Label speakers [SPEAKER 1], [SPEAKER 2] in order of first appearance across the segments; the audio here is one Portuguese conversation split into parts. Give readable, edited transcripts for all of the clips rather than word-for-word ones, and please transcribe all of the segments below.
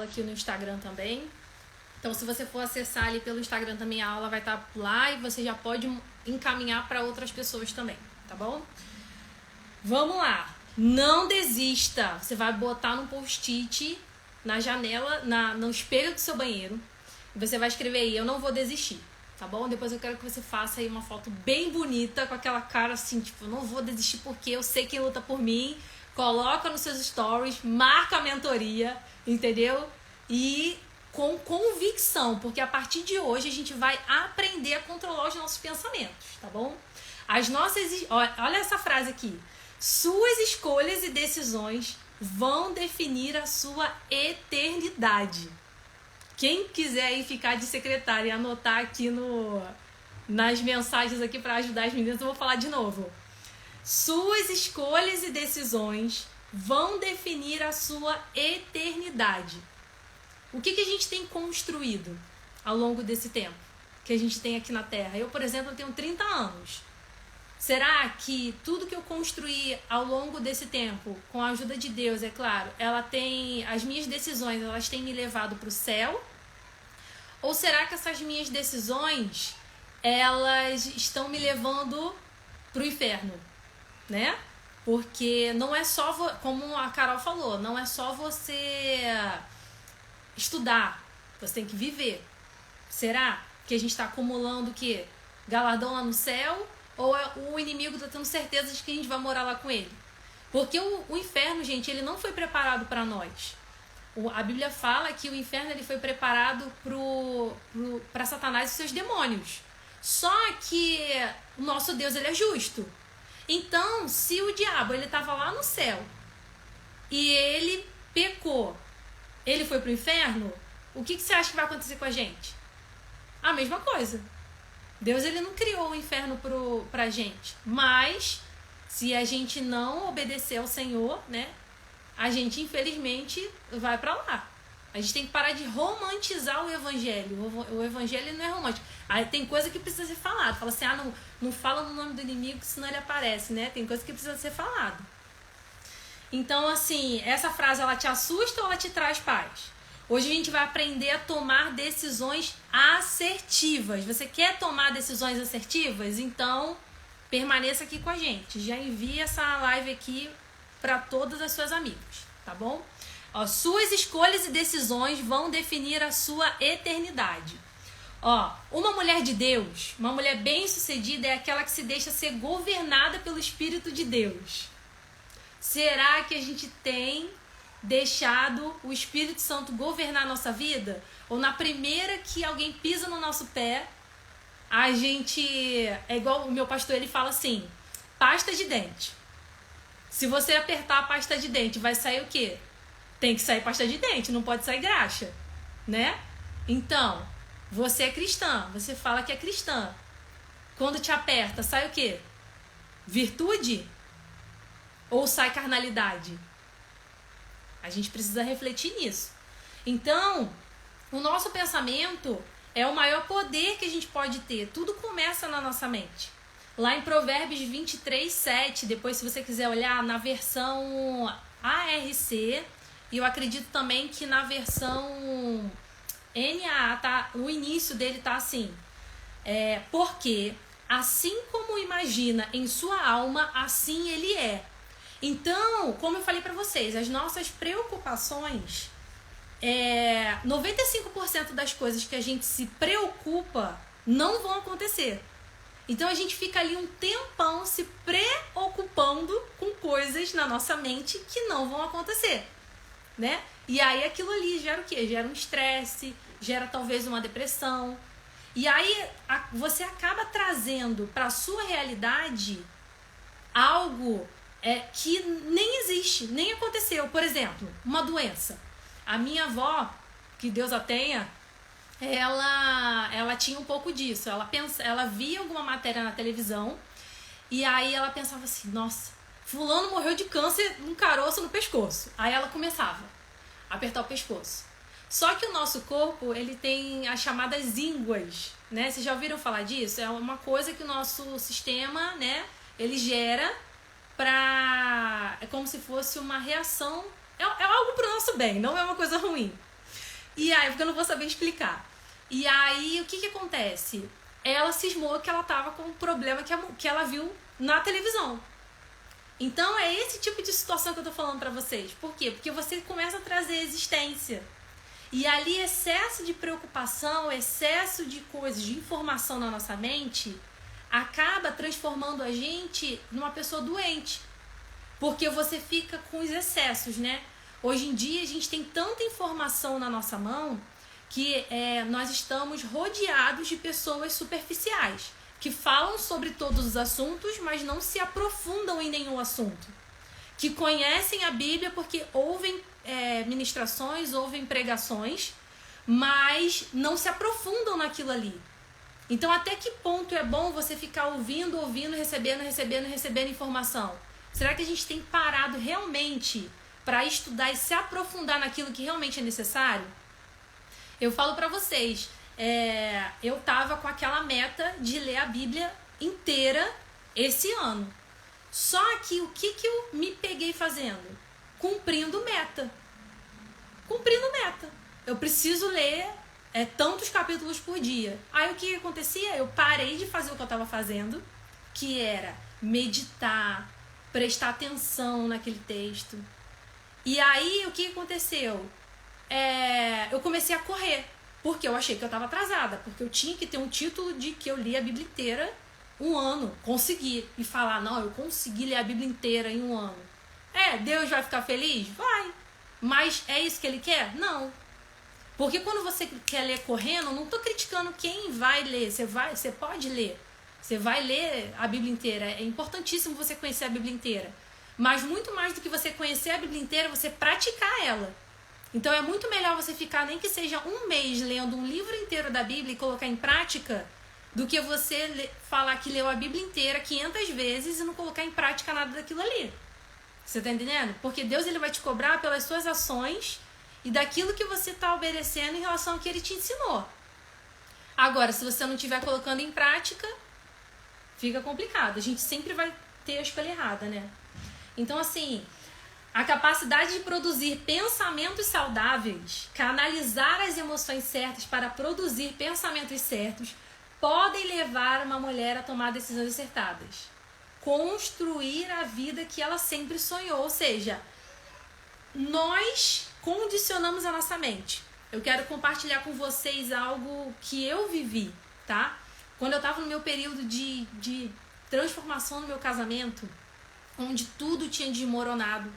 [SPEAKER 1] aula aqui no Instagram também. Então, se você for acessar ali pelo Instagram também, a aula vai estar lá e você já pode encaminhar para outras pessoas também, tá bom? Vamos lá. Não desista. Você vai botar no post-it, na janela, no espelho do seu banheiro. E você vai escrever aí, eu não vou desistir, tá bom? Depois eu quero que você faça aí uma foto bem bonita, com aquela cara assim, tipo, eu não vou desistir porque eu sei quem luta por mim. Coloca nos seus stories, marca a mentoria, entendeu? E com convicção, porque a partir de hoje a gente vai aprender a controlar os nossos pensamentos, tá bom? Olha essa frase aqui. Suas escolhas e decisões vão definir a sua eternidade. Quem quiser aí ficar de secretária e anotar aqui nas mensagens aqui para ajudar as meninas, eu vou falar de novo. Suas escolhas e decisões vão definir a sua eternidade. O que a gente tem construído ao longo desse tempo que a gente tem aqui na Terra? Eu, por exemplo, tenho 30 anos. Será que tudo que eu construí ao longo desse tempo, com a ajuda de Deus, é claro, as minhas decisões, elas têm me levado para o céu? Ou será que essas minhas decisões, elas estão me levando para o inferno? Né? Porque não é só, como a Carol falou, não é só você estudar, você tem que viver. Será que a gente está acumulando o quê? Galardão lá no céu? Ou o inimigo está tendo certeza de que a gente vai morar lá com ele? Porque o inferno, gente, ele não foi preparado para nós. A Bíblia fala que o inferno ele foi preparado para Satanás e seus demônios. Só que o nosso Deus ele é justo. Então, se o diabo ele estava lá no céu e ele pecou, ele foi pro inferno, o que você acha que vai acontecer com a gente? A mesma coisa. Deus ele não criou o inferno pra gente, mas se a gente não obedecer ao Senhor, né, a gente infelizmente vai pra lá. A gente tem que parar de romantizar o evangelho. O evangelho não é romântico. Aí tem coisa que precisa ser falada. Fala assim, não fala no nome do inimigo, senão ele aparece, né? Tem coisa que precisa ser falada. Então, assim, essa frase, ela te assusta ou ela te traz paz? Hoje a gente vai aprender a tomar decisões assertivas. Você quer tomar decisões assertivas? Então, permaneça aqui com a gente. Já envie essa live aqui para todas as suas amigas, tá bom? Ó, suas escolhas e decisões vão definir a sua eternidade. Ó, uma mulher de Deus, uma mulher bem-sucedida é aquela que se deixa ser governada pelo Espírito de Deus. Será que a gente tem deixado o Espírito Santo governar a nossa vida? Ou na primeira que alguém pisa no nosso pé, a gente... É igual o meu pastor, ele fala assim, pasta de dente. Se você apertar a pasta de dente, vai sair o quê? Tem que sair pasta de dente, não pode sair graxa, né? Então, você é cristã, você fala que é cristã. Quando te aperta, sai o quê? Virtude? Ou sai carnalidade? A gente precisa refletir nisso. Então, o nosso pensamento é o maior poder que a gente pode ter. Tudo começa na nossa mente. Lá em Provérbios 23:7, depois se você quiser olhar na versão ARC, e eu acredito também que na versão NAA, tá, o início dele tá assim. Porque assim como imagina em sua alma, assim ele é. Então, como eu falei para vocês, as nossas preocupações, 95% das coisas que a gente se preocupa não vão acontecer. Então a gente fica ali um tempão se preocupando com coisas na nossa mente que não vão acontecer, né? E aí aquilo ali gera o quê? Gera um estresse, gera talvez uma depressão. E aí você acaba trazendo para a sua realidade algo que nem existe, nem aconteceu. Por exemplo, uma doença. A minha avó, que Deus a tenha, ela tinha um pouco disso. Ela via alguma matéria na televisão e aí ela pensava assim, nossa, fulano morreu de câncer, um caroço no pescoço. Aí ela começava a apertar o pescoço. Só que o nosso corpo, ele tem as chamadas ínguas, né? Vocês já ouviram falar disso? É uma coisa que o nosso sistema, né, ele gera é como se fosse uma reação, é algo pro nosso bem, não é uma coisa ruim. E aí, porque eu não vou saber explicar. E aí, o que acontece? Ela cismou que ela tava com um problema que ela viu na televisão. Então, é esse tipo de situação que eu tô falando pra vocês. Por quê? Porque você começa a trazer existência. E ali, excesso de preocupação, excesso de coisas, de informação na nossa mente, acaba transformando a gente numa pessoa doente. Porque você fica com os excessos, né? Hoje em dia, a gente tem tanta informação na nossa mão que nós estamos rodeados de pessoas superficiais, que falam sobre todos os assuntos, mas não se aprofundam em nenhum assunto. Que conhecem a Bíblia porque ouvem ministrações, ouvem pregações, mas não se aprofundam naquilo ali. Então, até que ponto é bom você ficar ouvindo, recebendo informação? Será que a gente tem parado realmente para estudar e se aprofundar naquilo que realmente é necessário? Eu falo para vocês, eu tava com aquela meta de ler a Bíblia inteira esse ano. Só que o que eu me peguei fazendo? Cumprindo meta. Eu preciso ler tantos capítulos por dia. Aí o que acontecia? Eu parei de fazer o que eu estava fazendo, que era meditar, prestar atenção naquele texto. E aí o que aconteceu? Eu comecei a correr, porque eu achei que eu estava atrasada, porque eu tinha que ter um título de que eu li a Bíblia inteira um ano, consegui, e falar, não, eu consegui ler a Bíblia inteira em um ano. Deus vai ficar feliz? Vai. Mas é isso que ele quer? Não. Porque quando você quer ler correndo, eu não estou criticando quem vai ler, você pode ler, você vai ler a Bíblia inteira, é importantíssimo você conhecer a Bíblia inteira, mas muito mais do que você conhecer a Bíblia inteira, você praticar ela. Então é muito melhor você ficar, nem que seja um mês, lendo um livro inteiro da Bíblia e colocar em prática, do que você falar que leu a Bíblia inteira 500 vezes e não colocar em prática nada daquilo ali. Você tá entendendo? Porque Deus ele vai te cobrar pelas suas ações e daquilo que você está obedecendo em relação ao que ele te ensinou. Agora, se você não estiver colocando em prática, fica complicado. A gente sempre vai ter a escolha errada, né? Então, assim, a capacidade de produzir pensamentos saudáveis, canalizar as emoções certas para produzir pensamentos certos, podem levar uma mulher a tomar decisões acertadas. Construir a vida que ela sempre sonhou. Ou seja, nós condicionamos a nossa mente. Eu quero compartilhar com vocês algo que eu vivi, tá? Quando eu estava no meu período de transformação no meu casamento, onde tudo tinha desmoronado,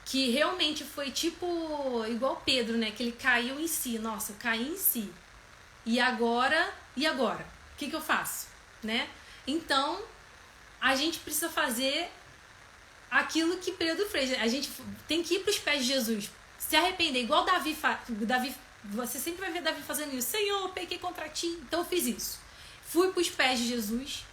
[SPEAKER 1] que realmente foi tipo igual Pedro, né? Que ele caiu em si. Nossa, eu caí em si. E agora? O que eu faço? Né? Então, a gente precisa fazer aquilo que Pedro fez. A gente tem que ir para os pés de Jesus. Se arrepender, igual Davi. Você sempre vai ver Davi fazendo isso. Senhor, eu pequei contra ti. Então eu fiz isso. Fui para os pés de Jesus.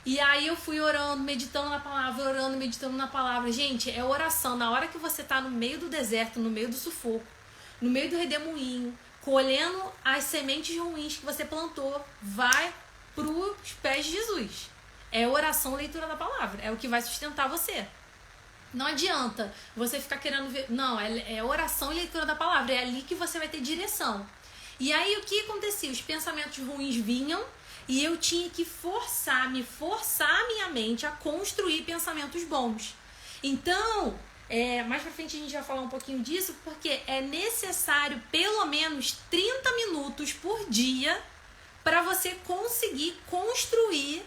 [SPEAKER 1] E aí eu fui orando, meditando na palavra. Gente, é oração. Na hora que você tá no meio do deserto, no meio do sufoco, no meio do redemoinho, colhendo as sementes ruins que você plantou, vai pros pés de Jesus. É oração, leitura da palavra. É o que vai sustentar você. Não adianta você ficar querendo ver... Não, é oração e leitura da palavra. É ali que você vai ter direção. E aí, o que acontecia? Os pensamentos ruins vinham e eu tinha que forçar a minha mente a construir pensamentos bons. Então, mais pra frente a gente vai falar um pouquinho disso, porque é necessário pelo menos 30 minutos por dia para você conseguir construir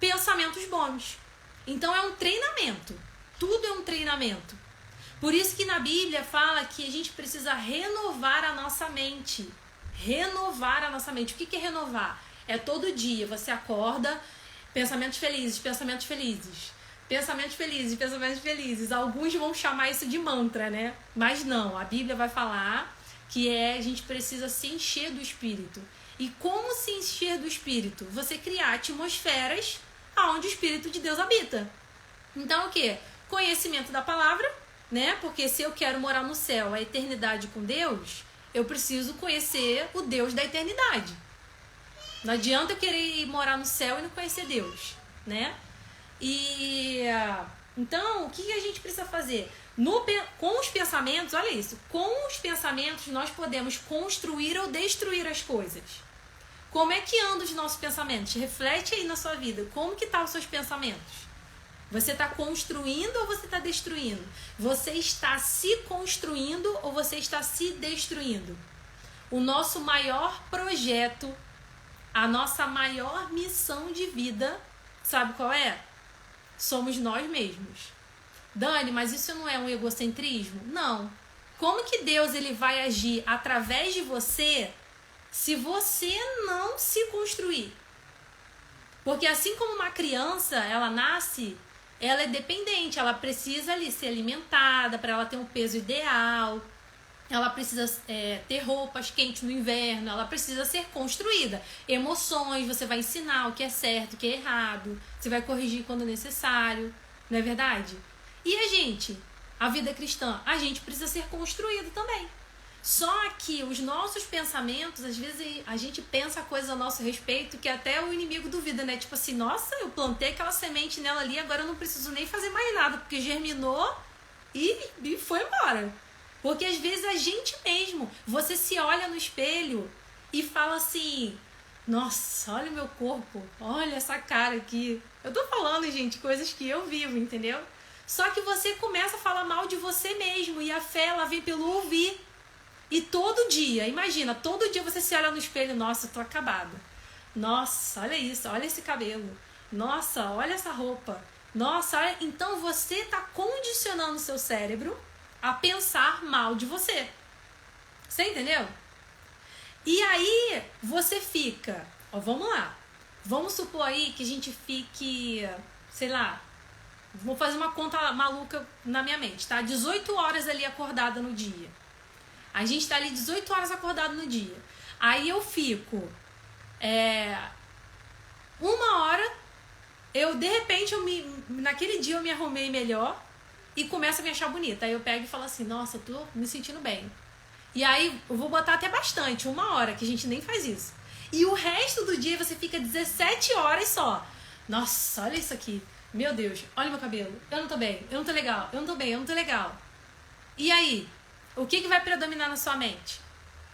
[SPEAKER 1] pensamentos bons. Então é um treinamento. Tudo é um treinamento. Por isso que na Bíblia fala que a gente precisa renovar a nossa mente. Renovar a nossa mente. O que é renovar? É todo dia. Você acorda, pensamentos felizes, pensamentos felizes. Pensamentos felizes, pensamentos felizes. Alguns vão chamar isso de mantra, né? Mas não, a Bíblia vai falar que a gente precisa se encher do Espírito. E como se encher do Espírito? Você criar atmosferas onde o Espírito de Deus habita. Então o quê? Conhecimento da palavra, né? Porque se eu quero morar no céu, a eternidade com Deus, eu preciso conhecer o Deus da eternidade. Não adianta eu querer ir morar no céu e não conhecer Deus, né? E então, o que a gente precisa fazer? Com os pensamentos, olha isso, com os pensamentos nós podemos construir ou destruir as coisas. Como é que andam os nossos pensamentos? Reflete aí na sua vida, como que estão os seus pensamentos? Você está construindo ou você está destruindo? Você está se construindo ou você está se destruindo? O nosso maior projeto, a nossa maior missão de vida, sabe qual é? Somos nós mesmos. Dani, mas isso não é um egocentrismo? Não. Como que Deus ele vai agir através de você se você não se construir? Porque assim como uma criança, ela nasce, ela é dependente, ela precisa ali ser alimentada para ela ter um peso ideal, ela precisa ter roupas quentes no inverno, ela precisa ser construída. Emoções, você vai ensinar o que é certo, o que é errado, você vai corrigir quando necessário, não é verdade? E a vida cristã, a gente precisa ser construído também. Só que os nossos pensamentos, às vezes a gente pensa coisas a nosso respeito que até o inimigo duvida, né? Tipo assim, nossa, eu plantei aquela semente nela ali, agora eu não preciso nem fazer mais nada, porque germinou e foi embora. Porque às vezes a gente mesmo, você se olha no espelho e fala assim, nossa, olha o meu corpo, olha essa cara aqui. Eu tô falando, gente, coisas que eu vivo, entendeu? Só que você começa a falar mal de você mesmo e a fé, ela vem pelo ouvir. E todo dia, imagina, todo dia você se olha no espelho, nossa, eu tô acabada. Nossa, olha isso, olha esse cabelo. Nossa, olha essa roupa. Nossa, olha... Então você tá condicionando o seu cérebro a pensar mal de você. Você entendeu? E aí você fica, ó, vamos lá. Vamos supor aí que a gente fique, sei lá, vou fazer uma conta maluca na minha mente, tá? 18 horas ali acordada no dia. A gente tá ali 18 horas acordado no dia. Aí eu fico uma hora, de repente, naquele dia eu me arrumei melhor e começo a me achar bonita. Aí eu pego e falo assim, nossa, tô me sentindo bem. E aí eu vou botar até bastante, 1 hora, que a gente nem faz isso. E o resto do dia você fica 17 horas só. Nossa, olha isso aqui. Meu Deus, olha meu cabelo. Eu não tô bem, eu não tô legal, eu não tô bem, eu não tô legal. E aí? O que vai predominar na sua mente?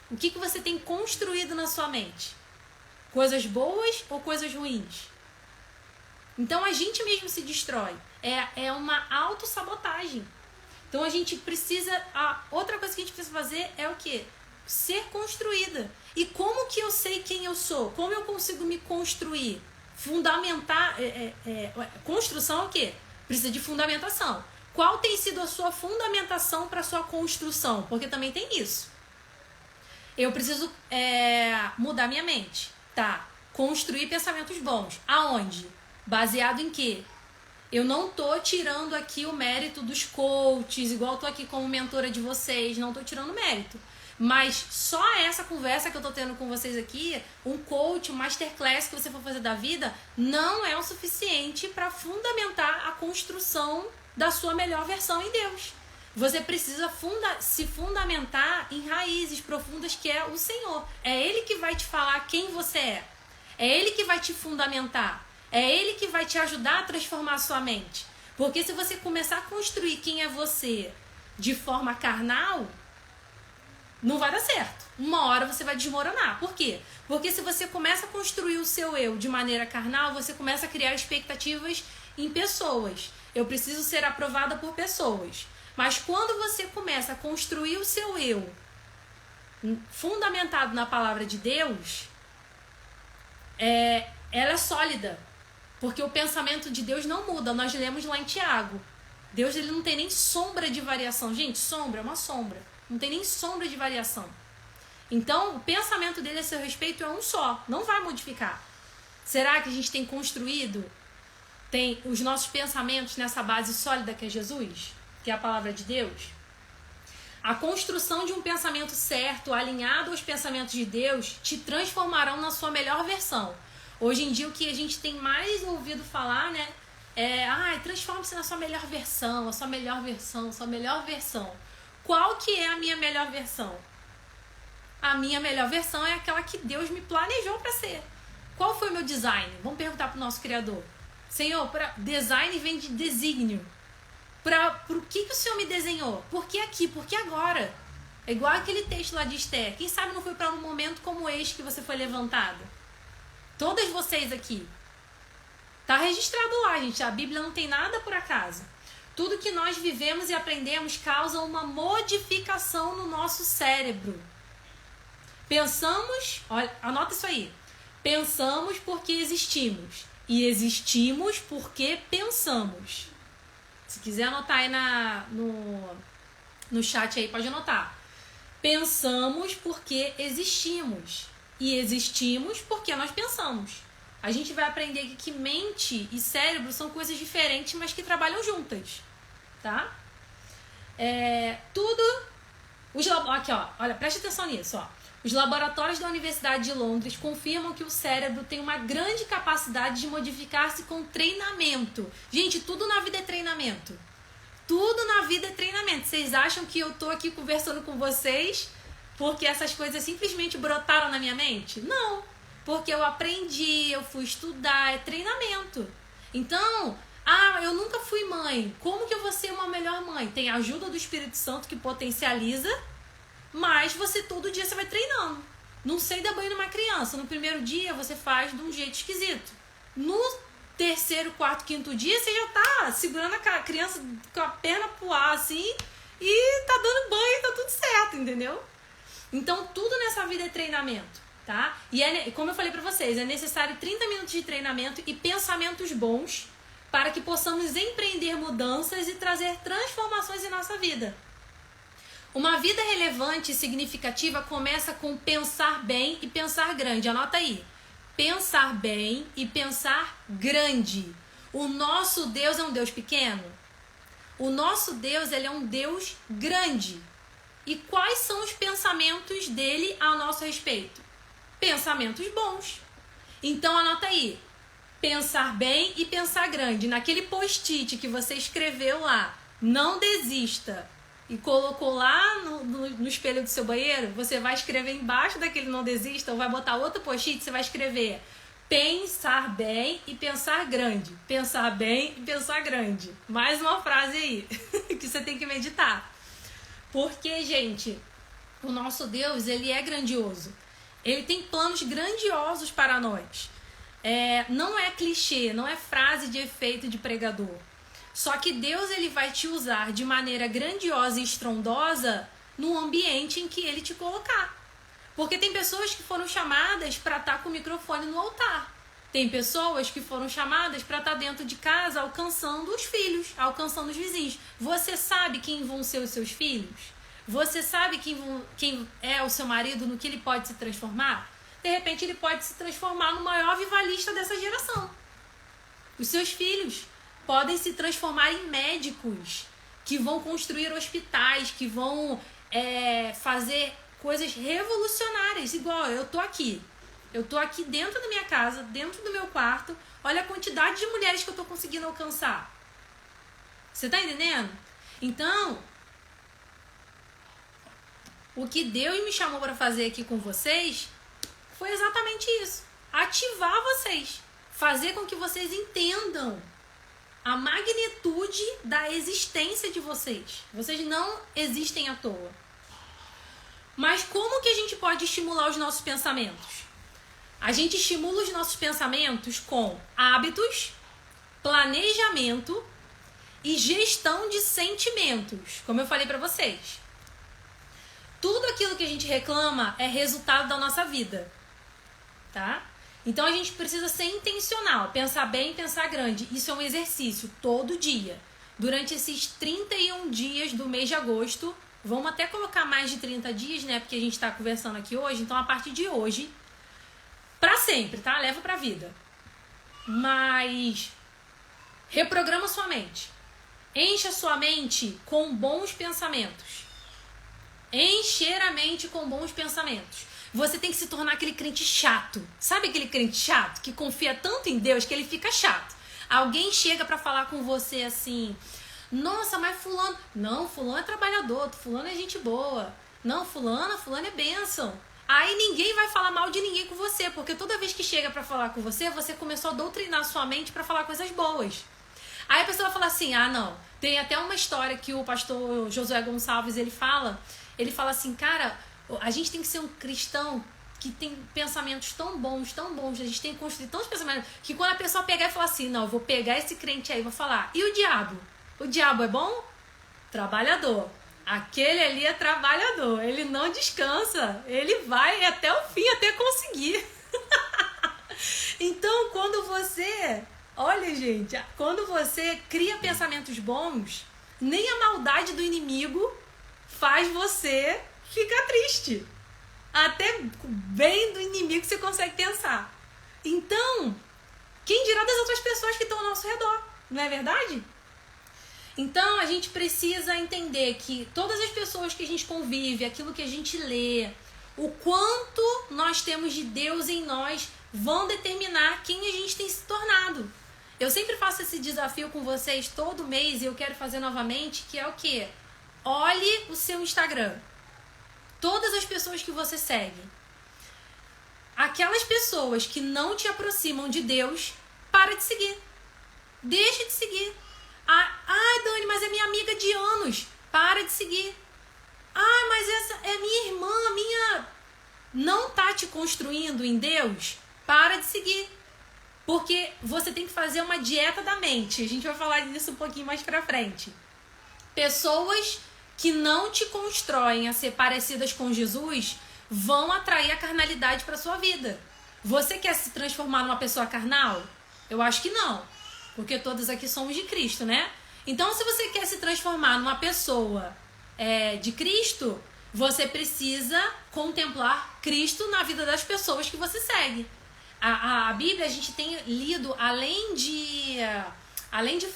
[SPEAKER 1] O que você tem construído na sua mente? Coisas boas ou coisas ruins? Então a gente mesmo se destrói. É uma autossabotagem. Então a gente precisa... outra coisa que a gente precisa fazer é o quê? Ser construída. E como que eu sei quem eu sou? Como eu consigo me construir? Fundamentar... construção é o quê? Precisa de fundamentação. Qual tem sido a sua fundamentação para a sua construção? Porque também tem isso. Eu preciso mudar minha mente, tá? Construir pensamentos bons. Aonde? Baseado em quê? Eu não tô tirando aqui o mérito dos coaches, igual eu tô aqui como mentora de vocês, não tô tirando mérito. Mas só essa conversa que eu tô tendo com vocês aqui, um coach, um masterclass que você for fazer da vida, não é o suficiente para fundamentar a construção da sua melhor versão em Deus. Você precisa se fundamentar em raízes profundas que é o Senhor. É Ele que vai te falar quem você é. É Ele que vai te fundamentar. É Ele que vai te ajudar a transformar a sua mente. Porque se você começar a construir quem é você de forma carnal, não vai dar certo. Uma hora você vai desmoronar. Por quê? Porque se você começa a construir o seu eu de maneira carnal, você começa a criar expectativas em pessoas. Eu preciso ser aprovada por pessoas. Mas quando você começa a construir o seu eu fundamentado na palavra de Deus, ela é sólida. Porque o pensamento de Deus não muda. Nós lemos lá em Tiago. Deus ele não tem nem sombra de variação. Gente, sombra é uma sombra. Não tem nem sombra de variação. Então, o pensamento dele a seu respeito é um só. Não vai modificar. Será que a gente tem construído os nossos pensamentos nessa base sólida que é Jesus? Que é a palavra de Deus? A construção de um pensamento certo, alinhado aos pensamentos de Deus, te transformarão na sua melhor versão. Hoje em dia, o que a gente tem mais ouvido falar, né? Transforme-se na sua melhor versão, a sua melhor versão, a sua melhor versão. Qual que é a minha melhor versão? A minha melhor versão é aquela que Deus me planejou para ser. Qual foi o meu design? Vamos perguntar para o nosso Criador. Senhor, design vem de desígnio. Pro que o Senhor me desenhou? Por que aqui? Por que agora? É igual aquele texto lá de Esther. Quem sabe não foi para um momento como este que você foi levantada? Todas vocês aqui. Tá registrado lá, gente. A Bíblia não tem nada por acaso. Tudo que nós vivemos e aprendemos causa uma modificação no nosso cérebro. Pensamos, olha, anota isso aí. Pensamos porque existimos. E existimos porque pensamos. Se quiser anotar aí no chat aí, pode anotar. Pensamos porque existimos. E existimos porque nós pensamos. A gente vai aprender aqui que mente e cérebro são coisas diferentes, mas que trabalham juntas. Tá? Aqui, ó. Olha, preste atenção nisso, ó. Os laboratórios da Universidade de Londres confirmam que o cérebro tem uma grande capacidade de modificar-se com treinamento. Gente, tudo na vida é treinamento. Tudo na vida é treinamento. Vocês acham que eu tô aqui conversando com vocês porque essas coisas simplesmente brotaram na minha mente? Não. Porque eu aprendi, eu fui estudar, é treinamento. Então, eu nunca fui mãe. Como que eu vou ser uma melhor mãe? Tem a ajuda do Espírito Santo que potencializa, mas todo dia você vai treinando. Não sei dar banho numa criança. No primeiro dia você faz de um jeito esquisito. No terceiro, quarto, quinto dia você já tá segurando a criança com a perna pro ar assim e tá dando banho, tá tudo certo, entendeu? Então tudo nessa vida é treinamento, tá? E como eu falei pra vocês, é necessário 30 minutos de treinamento e pensamentos bons para que possamos empreender mudanças e trazer transformações em nossa vida. Uma vida relevante e significativa começa com pensar bem e pensar grande. Anota aí. Pensar bem e pensar grande. O nosso Deus é um Deus pequeno? O nosso Deus, ele é um Deus grande. E quais são os pensamentos dele a nosso respeito? Pensamentos bons. Então anota aí. Pensar bem e pensar grande. Naquele post-it que você escreveu lá, não desista, e colocou lá no espelho do seu banheiro, você vai escrever embaixo daquele não desista, ou vai botar outro post-it, você vai escrever pensar bem e pensar grande. Pensar bem e pensar grande. Mais uma frase aí, que você tem que meditar. Porque, gente, o nosso Deus, ele é grandioso. Ele tem planos grandiosos para nós. Não é clichê, não é frase de efeito de pregador. Só que Deus, ele vai te usar de maneira grandiosa e estrondosa no ambiente em que ele te colocar. Porque tem pessoas que foram chamadas para estar com o microfone no altar. Tem pessoas que foram chamadas para estar dentro de casa alcançando os filhos, alcançando os vizinhos. Você sabe quem vão ser os seus filhos? Você sabe quem é o seu marido, no que ele pode se transformar? De repente ele pode se transformar no maior avivalista dessa geração. Os seus filhos podem se transformar em médicos que vão construir hospitais, que vão fazer coisas revolucionárias. Igual eu tô aqui dentro da minha casa, dentro do meu quarto. Olha a quantidade de mulheres que eu tô conseguindo alcançar. Você tá entendendo? Então, o que Deus me chamou para fazer aqui com vocês foi exatamente isso. Ativar vocês. Fazer com que vocês entendam a magnitude da existência de vocês. Vocês não existem à toa. Mas como que a gente pode estimular os nossos pensamentos? A gente estimula os nossos pensamentos com hábitos, planejamento e gestão de sentimentos, como eu falei para vocês. Tudo aquilo que a gente reclama é resultado da nossa vida, tá? Então a gente precisa ser intencional, pensar bem, pensar grande. Isso é um exercício todo dia. Durante esses 31 dias do mês de agosto, vamos até colocar mais de 30 dias, né? Porque a gente está conversando aqui hoje, então a partir de hoje, pra sempre, tá? Leva pra vida. Mas reprograma sua mente. Encha sua mente com bons pensamentos. Encher a mente com bons pensamentos. Você tem que se tornar aquele crente chato. Sabe aquele crente chato que confia tanto em Deus que ele fica chato? Alguém chega pra falar com você assim: nossa, mas fulano... Não, fulano é trabalhador, fulano é gente boa. Não, fulano é bênção. Aí ninguém vai falar mal de ninguém com você, porque toda vez que chega pra falar com você, você começou a doutrinar sua mente pra falar coisas boas. Aí a pessoa vai falar assim, ah, não. Tem até uma história que o pastor Josué Gonçalves, ele fala assim, cara, a gente tem que ser um cristão que tem pensamentos tão bons, a gente tem que construir tantos pensamentos, que quando a pessoa pegar e falar assim, não, eu vou pegar esse crente aí e vou falar, e o diabo? O diabo é bom? Trabalhador. Aquele ali é trabalhador, ele não descansa, ele vai até o fim, até conseguir. Então, olha, gente, quando você cria pensamentos bons, nem a maldade do inimigo faz você ficar triste. Até bem do inimigo você consegue pensar. Então, quem dirá das outras pessoas que estão ao nosso redor, não é verdade? Então, a gente precisa entender que todas as pessoas que a gente convive, aquilo que a gente lê, o quanto nós temos de Deus em nós, vão determinar quem a gente tem se tornado. Eu sempre faço esse desafio com vocês todo mês e eu quero fazer novamente, que é o quê? Olhe o seu Instagram. Todas as pessoas que você segue. Aquelas pessoas que não te aproximam de Deus, para de seguir. Deixa de seguir. Dani, mas é minha amiga de anos. Para de seguir. Mas essa é minha irmã, não tá te construindo em Deus? Para de seguir. Porque você tem que fazer uma dieta da mente. A gente vai falar disso um pouquinho mais pra frente. Pessoas que não te constroem a ser parecidas com Jesus vão atrair a carnalidade para sua vida. Você quer se transformar numa pessoa carnal? Eu acho que não, porque todos aqui somos de Cristo, né? Então, se você quer se transformar numa pessoa de Cristo, você precisa contemplar Cristo na vida das pessoas que você segue. A Bíblia, a gente tem lido, além de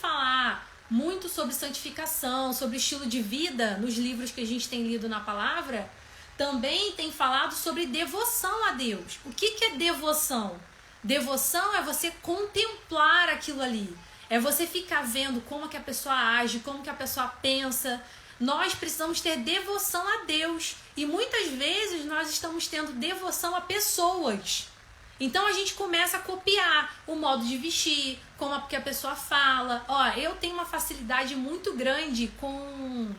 [SPEAKER 1] falar muito sobre santificação, sobre estilo de vida, nos livros que a gente tem lido na palavra, também tem falado sobre devoção a Deus. O que é devoção? Devoção é você contemplar aquilo ali. É você ficar vendo como que a pessoa age, como que a pessoa pensa. Nós precisamos ter devoção a Deus. E muitas vezes nós estamos tendo devoção a pessoas. Então a gente começa a copiar o modo de vestir, como que a pessoa fala. Eu tenho uma facilidade muito grande com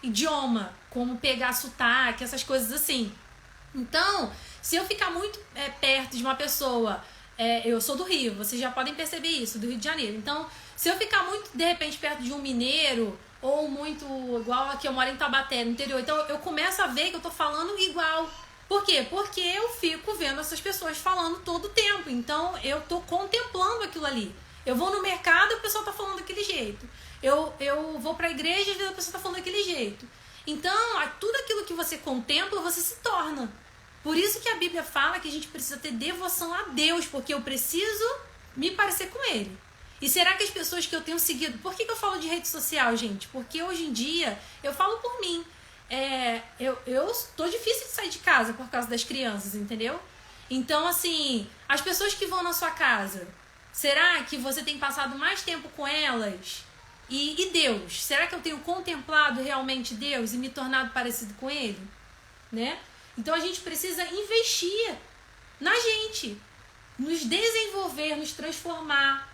[SPEAKER 1] idioma, como pegar sotaque, essas coisas assim. Então, se eu ficar muito perto de uma pessoa, eu sou do Rio, vocês já podem perceber isso, do Rio de Janeiro. Então, se eu ficar muito, de repente, perto de um mineiro, ou muito igual aqui, eu moro em Taubaté, no interior, então eu começo a ver que eu tô falando igual. Por quê? Porque eu fico vendo essas pessoas falando todo o tempo. Então, eu tô contemplando aquilo ali. Eu vou no mercado e o pessoal tá falando daquele jeito. Eu vou pra igreja e às vezes a pessoa tá falando daquele jeito. Então, tudo aquilo que você contempla, você se torna. Por isso que a Bíblia fala que a gente precisa ter devoção a Deus, porque eu preciso me parecer com Ele. E será que as pessoas que eu tenho seguido... Por que eu falo de rede social, gente? Porque hoje em dia, eu falo por mim. Eu tô difícil de sair de casa por causa das crianças, entendeu? Então, assim, as pessoas que vão na sua casa, será que você tem passado mais tempo com elas? E Deus? Será que eu tenho contemplado realmente Deus e me tornado parecido com Ele? Né? Então a gente precisa investir na gente, nos desenvolver, nos transformar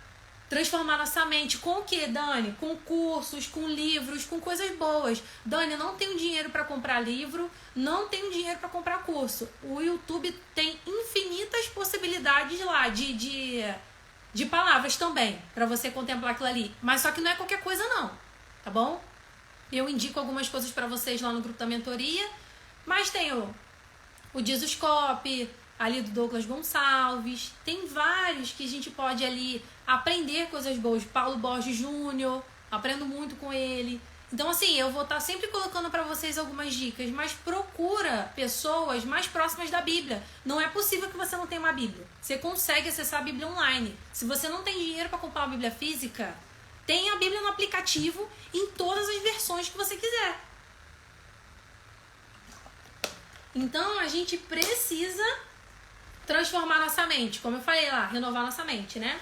[SPEAKER 1] nossa mente. Com o que, Dani? Com cursos, com livros, com coisas boas. Dani, não tenho dinheiro para comprar livro, não tenho dinheiro para comprar curso. O YouTube tem infinitas possibilidades lá de palavras também, para você contemplar aquilo ali. Mas só que não é qualquer coisa não, tá bom? Eu indico algumas coisas para vocês lá no grupo da mentoria, mas tem o Jesuscope, ali do Douglas Gonçalves, tem vários que a gente pode ali aprender coisas boas. Paulo Borges Júnior, aprendo muito com ele. Então, assim, eu vou estar sempre colocando para vocês algumas dicas, mas procura pessoas mais próximas da Bíblia. Não é possível que você não tenha uma Bíblia. Você consegue acessar a Bíblia online. Se você não tem dinheiro para comprar uma Bíblia física, tem a Bíblia no aplicativo em todas as versões que você quiser. Então, a gente precisa transformar nossa mente, como eu falei lá, renovar nossa mente, né?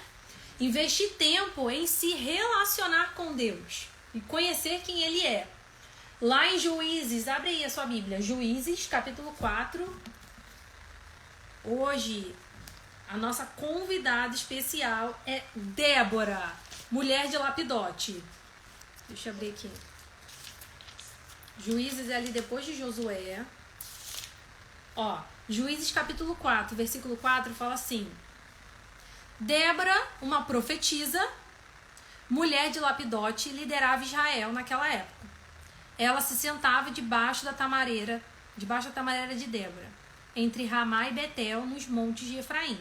[SPEAKER 1] Investir tempo em se relacionar com Deus e conhecer quem Ele é. Lá em Juízes, abre aí a sua Bíblia, Juízes, capítulo 4. Hoje, a nossa convidada especial é Débora. mulher de Lapidote. Deixa eu abrir aqui. Juízes é ali depois de Josué. Ó, Juízes capítulo 4, versículo 4 fala assim: Débora, uma profetisa, mulher de Lapidote, liderava Israel naquela época. Ela se sentava debaixo da tamareira de Débora, entre Ramá e Betel, nos montes de Efraim.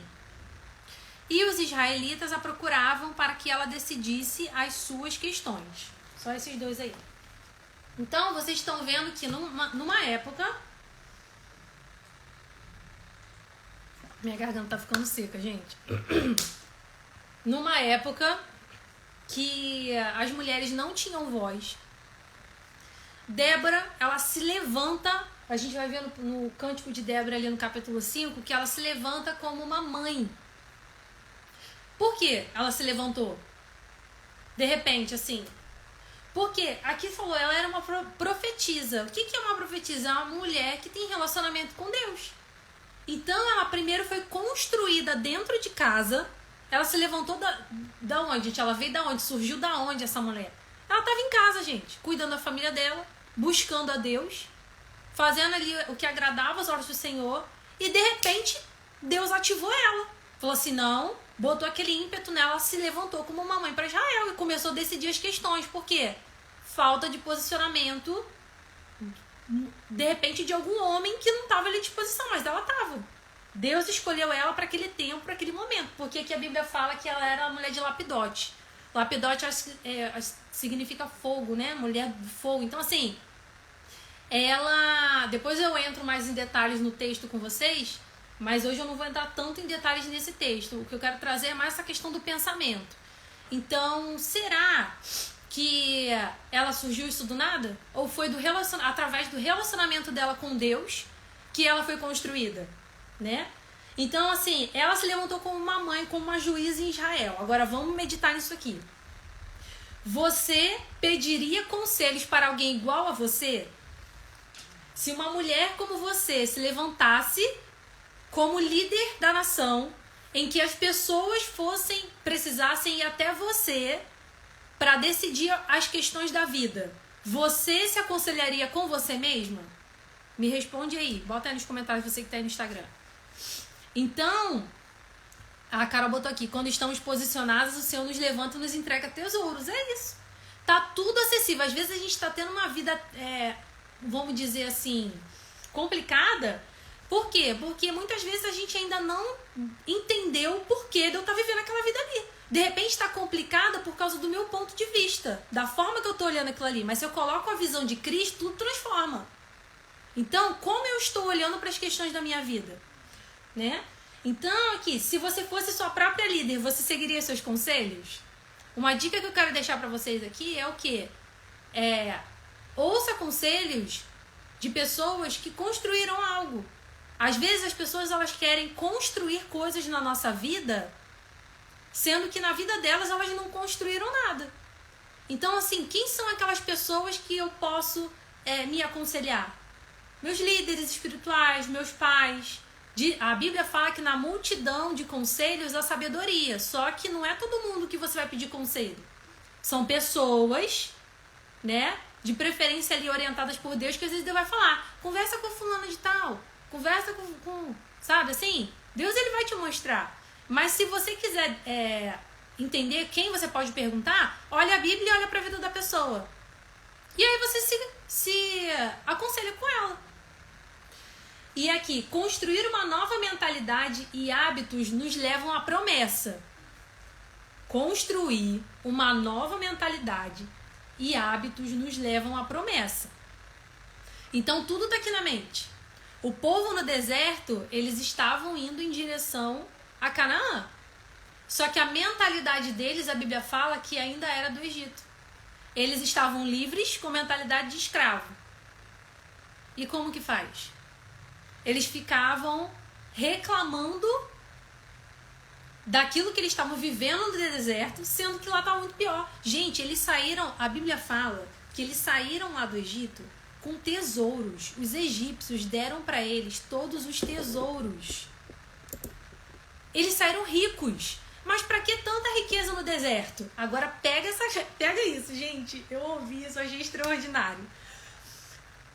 [SPEAKER 1] E os israelitas a procuravam para que ela decidisse as suas questões. Só esses dois aí. Então, vocês estão vendo que numa época... Minha garganta tá ficando seca, gente. Numa época que as mulheres não tinham voz, Débora, ela se levanta, a gente vai ver no Cântico de Débora ali no capítulo 5, que ela se levanta como uma mãe. Por que ela se levantou? De repente, assim. Porque aqui falou, ela era uma profetisa. O que é uma profetisa? É uma mulher que tem relacionamento com Deus. Então, ela primeiro foi construída dentro de casa. Ela se levantou da onde, gente? Ela veio da onde? Surgiu da onde essa mulher? Ela estava em casa, gente, cuidando da família dela, buscando a Deus, fazendo ali o que agradava aos olhos do Senhor. E, de repente, Deus ativou ela. Falou assim, não, botou aquele ímpeto nela, se levantou como uma mãe para Israel e começou a decidir as questões. Por quê? Falta de posicionamento, de repente, de algum homem que não estava ali à disposição, mas ela estava. Deus escolheu ela para aquele tempo, para aquele momento. Porque aqui a Bíblia fala que ela era a mulher de Lapidote. Lapidote significa fogo, né? Mulher do fogo. Então, assim, ela... Depois eu entro mais em detalhes no texto com vocês, mas hoje eu não vou entrar tanto em detalhes nesse texto. O que eu quero trazer é mais essa questão do pensamento. Então, será que ela surgiu isso do nada? Ou foi através do relacionamento dela com Deus que ela foi construída, né? Então, assim, ela se levantou como uma mãe, como uma juíza em Israel. Agora, vamos meditar nisso aqui. Você pediria conselhos para alguém igual a você? Se uma mulher como você se levantasse como líder da nação, em que as pessoas precisassem ir até você para decidir as questões da vida, você se aconselharia com você mesma? Me responde aí, bota aí nos comentários você que está aí no Instagram. Então, a Carol botou aqui, quando estamos posicionados, o Senhor nos levanta e nos entrega tesouros. É isso. Tá tudo acessível. Às vezes a gente tá tendo uma vida, vamos dizer assim, complicada. Por quê? Porque muitas vezes a gente ainda não entendeu o porquê de eu estar vivendo aquela vida ali. De repente tá complicada por causa do meu ponto de vista, da forma que eu tô olhando aquilo ali. Mas se eu coloco a visão de Cristo, tudo transforma. Então, como eu estou olhando para as questões da minha vida? Né? Então, aqui, se você fosse sua própria líder, você seguiria seus conselhos? Uma dica que eu quero deixar para vocês aqui é o quê? Ouça conselhos de pessoas que construíram algo. Às vezes as pessoas elas querem construir coisas na nossa vida, sendo que na vida delas elas não construíram nada. Então, assim, quem são aquelas pessoas que eu posso me aconselhar? Meus líderes espirituais, meus pais. A Bíblia fala que na multidão de conselhos há sabedoria. Só que não é todo mundo que você vai pedir conselho. São pessoas, né, de preferência ali orientadas por Deus, que às vezes Deus vai falar, conversa com fulano de tal, conversa com sabe assim? Deus ele vai te mostrar. Mas se você quiser entender quem você pode perguntar, olha a Bíblia e olha para a vida da pessoa. E aí você se aconselha com ela. E aqui, construir uma nova mentalidade e hábitos nos levam à promessa. Construir uma nova mentalidade e hábitos nos levam à promessa. Então, tudo está aqui na mente. O povo no deserto, eles estavam indo em direção a Canaã. Só que a mentalidade deles, a Bíblia fala que ainda era do Egito. Eles estavam livres com mentalidade de escravo. E como que faz? Eles ficavam reclamando daquilo que eles estavam vivendo no deserto, sendo que lá estava muito pior. Gente, eles saíram, a Bíblia fala que eles saíram lá do Egito com tesouros. Os egípcios deram para eles todos os tesouros. Eles saíram ricos. Mas pra que tanta riqueza no deserto? Agora pega isso, gente. Eu ouvi isso, achei extraordinário.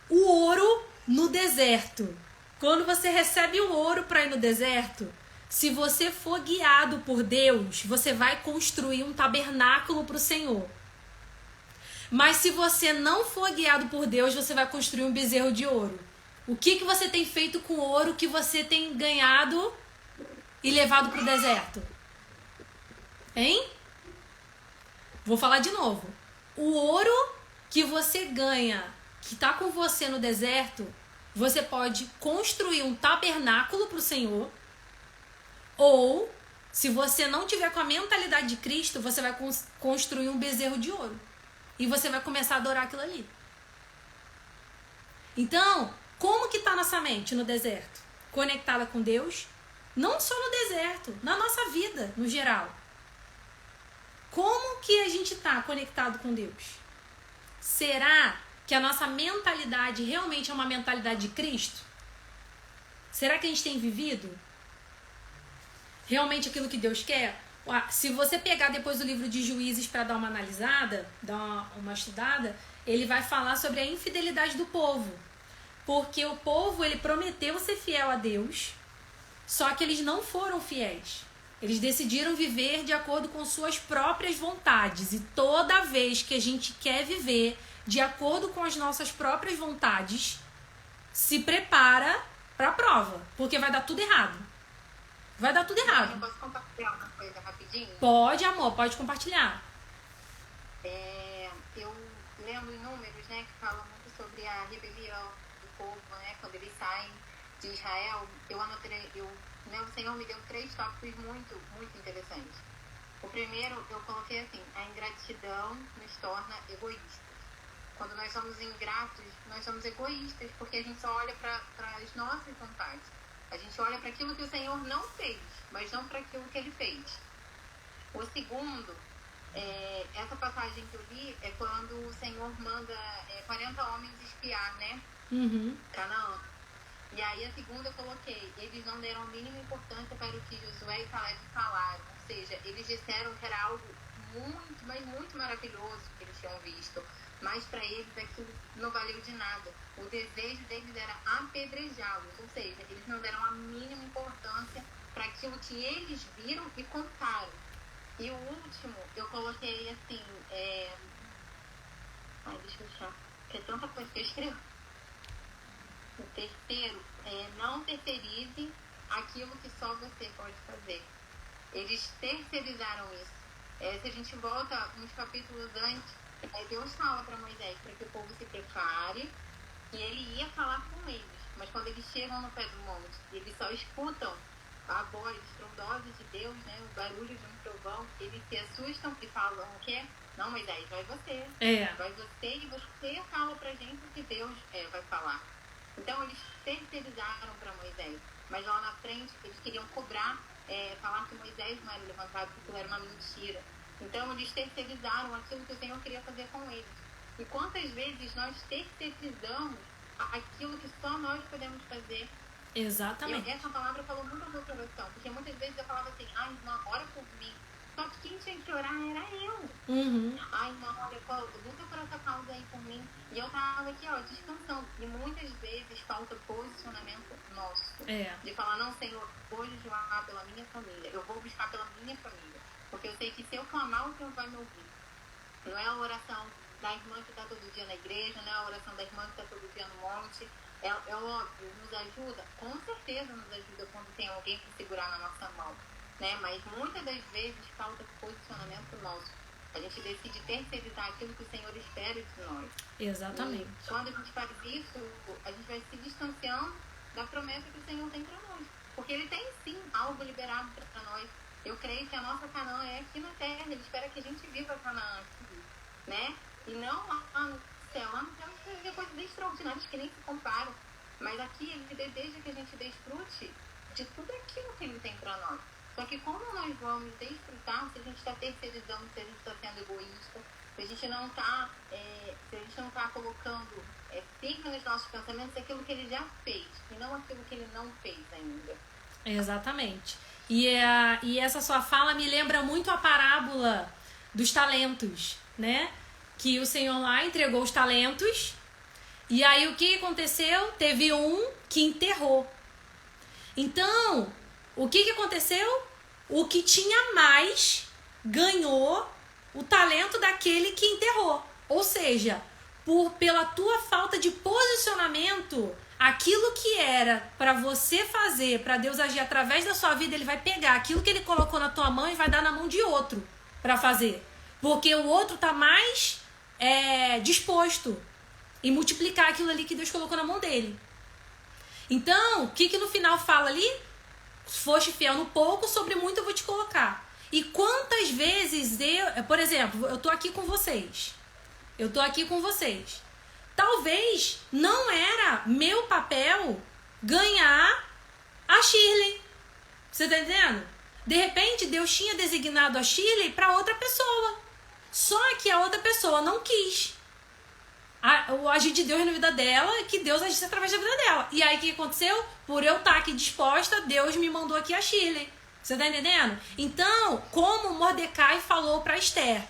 [SPEAKER 1] O ouro no deserto. Quando você recebe o ouro para ir no deserto, se você for guiado por Deus, você vai construir um tabernáculo para o Senhor. Mas se você não for guiado por Deus, você vai construir um bezerro de ouro. O que você tem feito com o ouro que você tem ganhado e levado para o deserto? Hein? Vou falar de novo. O ouro que você ganha, que está com você no deserto, você pode construir um tabernáculo para o Senhor. Ou, se você não tiver com a mentalidade de Cristo, você vai construir um bezerro de ouro. E você vai começar a adorar aquilo ali. Então, como que está nossa mente no deserto? Conectada com Deus? Não só no deserto, na nossa vida, no geral. Como que a gente está conectado com Deus? Será que a nossa mentalidade realmente é uma mentalidade de Cristo? Será que a gente tem vivido realmente aquilo que Deus quer? Se você pegar depois o livro de Juízes para dar uma analisada, dar uma estudada, ele vai falar sobre a infidelidade do povo. Porque o povo, ele prometeu ser fiel a Deus, só que eles não foram fiéis. Eles decidiram viver de acordo com suas próprias vontades. E toda vez que a gente quer viver de acordo com as nossas próprias vontades, se prepara para a prova, porque vai dar tudo errado. Vai dar tudo errado.
[SPEAKER 2] Eu posso compartilhar uma coisa rapidinho?
[SPEAKER 1] Pode, amor, pode compartilhar.
[SPEAKER 2] Eu lembro em Números, né, que fala muito sobre a rebelião do povo, né, quando eles saem de Israel. O Senhor me deu 3 tópicos muito, muito interessantes. O primeiro, eu coloquei assim: a ingratidão nos torna egoístas. Quando nós somos ingratos, nós somos egoístas, porque a gente só olha para as nossas vontades. A gente olha para aquilo que o Senhor não fez, mas não para aquilo que Ele fez. O segundo, essa passagem que eu li é quando o Senhor manda 40 homens espiar, né? Canaã. E aí a segunda eu coloquei: eles não deram a mínima importância para o que Josué e Caleb falaram. Ou seja, eles disseram que era algo muito, mas muito maravilhoso que eles tinham visto. Mas para eles aquilo não valeu de nada. O desejo deles era apedrejá-los. Ou seja, eles não deram a mínima importância para aquilo que eles viram e contaram. E o último, eu coloquei assim... deixa eu achar. Que é tanta coisa que eu escrevo. O terceiro, não terceirize aquilo que só você pode fazer. Eles terceirizaram isso. Se a gente volta uns capítulos antes, Deus fala para Moisés para que o povo se prepare, e ele ia falar com eles. Mas quando eles chegam no pé do monte, eles só escutam a voz estrondosa de Deus, né, o barulho de um trovão, eles se assustam e falam o quê? Não, Moisés, vai você. Vai você e você fala pra gente o que Deus vai falar. Então eles terceirizaram para Moisés, mas lá na frente eles queriam cobrar, falar que Moisés não era levantado, porque aquilo era uma mentira. Então eles terceirizaram aquilo que o Senhor queria fazer com eles. E quantas vezes nós terceirizamos aquilo que só nós podemos fazer?
[SPEAKER 1] Exatamente.
[SPEAKER 2] E essa palavra falou muito ao meu coração, porque muitas vezes eu falava assim: ai, irmã, ora por mim. Só que quem tinha que orar era eu. Ai, irmã, olha, luta por essa causa aí por mim. E eu tava aqui, descansando. E muitas vezes falta posicionamento nosso. De falar: não, Senhor, hoje eu vou orar pela minha família. Eu vou buscar pela minha família. Porque eu sei que se eu clamar, o Senhor vai me ouvir. Não é a oração da irmã que está todo dia na igreja, não é a oração da irmã que está todo dia no monte. É óbvio, nos ajuda, com certeza nos ajuda quando tem alguém para segurar na nossa mão, né? Mas muitas das vezes falta posicionamento nosso. A gente decide terceirizar aquilo que o Senhor espera de nós.
[SPEAKER 1] Exatamente.
[SPEAKER 2] E quando a gente faz isso, a gente vai se distanciando da promessa que o Senhor tem para nós. Porque Ele tem sim algo liberado para nós. Eu creio que a nossa Canaã é aqui na terra. Ele espera que a gente viva Canaã aqui, né? E não lá no céu. Lá no céu a gente vai viver coisas extraordinárias que nem se comparam. Mas aqui Ele deseja que a gente desfrute de tudo aquilo que Ele tem para nós. Só que como nós vamos desfrutar se a gente está terceirizando, se a gente está sendo egoísta, se a gente não está colocando firme nos nossos pensamentos aquilo que Ele já fez e não aquilo que Ele não fez ainda.
[SPEAKER 1] Exatamente. E essa sua fala me lembra muito a parábola dos talentos, né? Que o Senhor lá entregou os talentos. E aí o que aconteceu? Teve um que enterrou. Então, o que aconteceu? O que tinha mais ganhou o talento daquele que enterrou. Ou seja, pela tua falta de posicionamento, aquilo que era para você fazer, para Deus agir através da sua vida, ele vai pegar aquilo que ele colocou na tua mão e vai dar na mão de outro para fazer. Porque o outro tá mais disposto em multiplicar aquilo ali que Deus colocou na mão dele. Então, o que no final fala ali? Foste fiel no pouco, sobre muito eu vou te colocar. E quantas vezes por exemplo, eu tô aqui com vocês. Talvez não era meu papel ganhar a Shirley. Você tá entendendo? De repente, Deus tinha designado a Shirley para outra pessoa. Só que a outra pessoa não quis. O agir de Deus na vida dela, que Deus agisse através da vida dela. E aí o que aconteceu? Por eu estar aqui disposta, Deus me mandou aqui a Shirley. Você tá entendendo? Então, como Mordecai falou para Esther,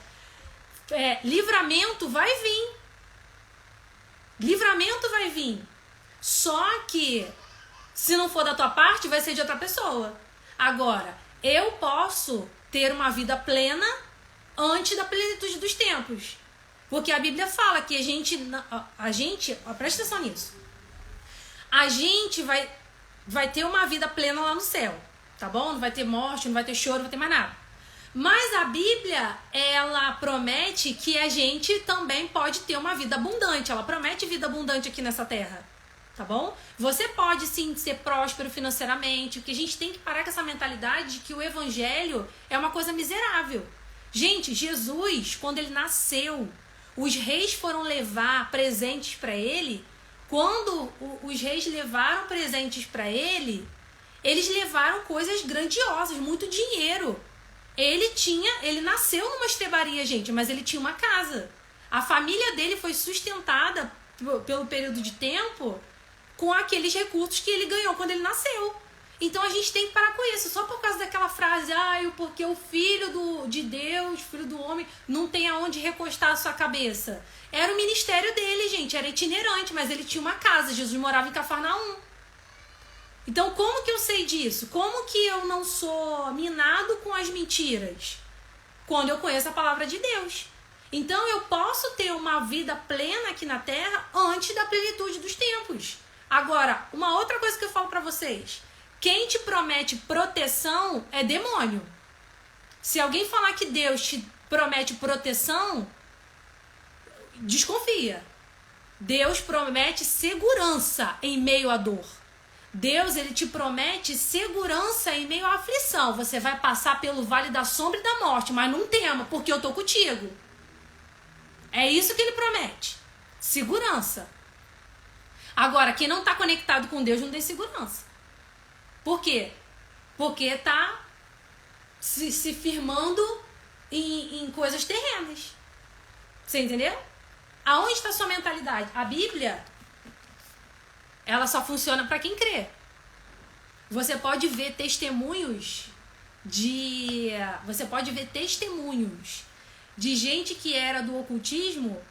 [SPEAKER 1] livramento vai vir. Livramento vai vir. Só que, se não for da tua parte, vai ser de outra pessoa. Agora, eu posso ter uma vida plena antes da plenitude dos tempos. Porque a Bíblia fala que a gente presta atenção nisso. A gente vai ter uma vida plena lá no céu, tá bom? Não vai ter morte, não vai ter choro, não vai ter mais nada. Mas a Bíblia, ela promete que a gente também pode ter uma vida abundante. Ela promete vida abundante aqui nessa terra, tá bom? Você pode sim ser próspero financeiramente, porque a gente tem que parar com essa mentalidade de que o evangelho é uma coisa miserável. Gente, Jesus, quando ele nasceu, os reis foram levar presentes para ele. Quando os reis levaram presentes para ele, eles levaram coisas grandiosas, muito dinheiro. Ele nasceu numa estrebaria, gente, mas ele tinha uma casa. A família dele foi sustentada pelo período de tempo com aqueles recursos que ele ganhou quando ele nasceu. Então a gente tem que parar com isso. Só por causa daquela frase, porque o filho de Deus, filho do homem, não tem aonde recostar a sua cabeça. Era o ministério dele, gente, era itinerante, mas ele tinha uma casa. Jesus morava em Cafarnaum. Então, como que eu sei disso? Como que eu não sou minado com as mentiras? Quando eu conheço a palavra de Deus. Então, eu posso ter uma vida plena aqui na terra antes da plenitude dos tempos. Agora, uma outra coisa que eu falo pra vocês. Quem te promete proteção é demônio. Se alguém falar que Deus te promete proteção, desconfia. Deus promete segurança em meio à dor. Deus, ele te promete segurança em meio à aflição. Você vai passar pelo vale da sombra e da morte, mas não tema, porque eu tô contigo. É isso que ele promete. Segurança. Agora, quem não tá conectado com Deus não tem segurança. Por quê? Porque tá se firmando em coisas terrenas. Você entendeu? Aonde está a sua mentalidade? A Bíblia, ela só funciona para quem crê. Você pode ver testemunhos de gente que era do ocultismo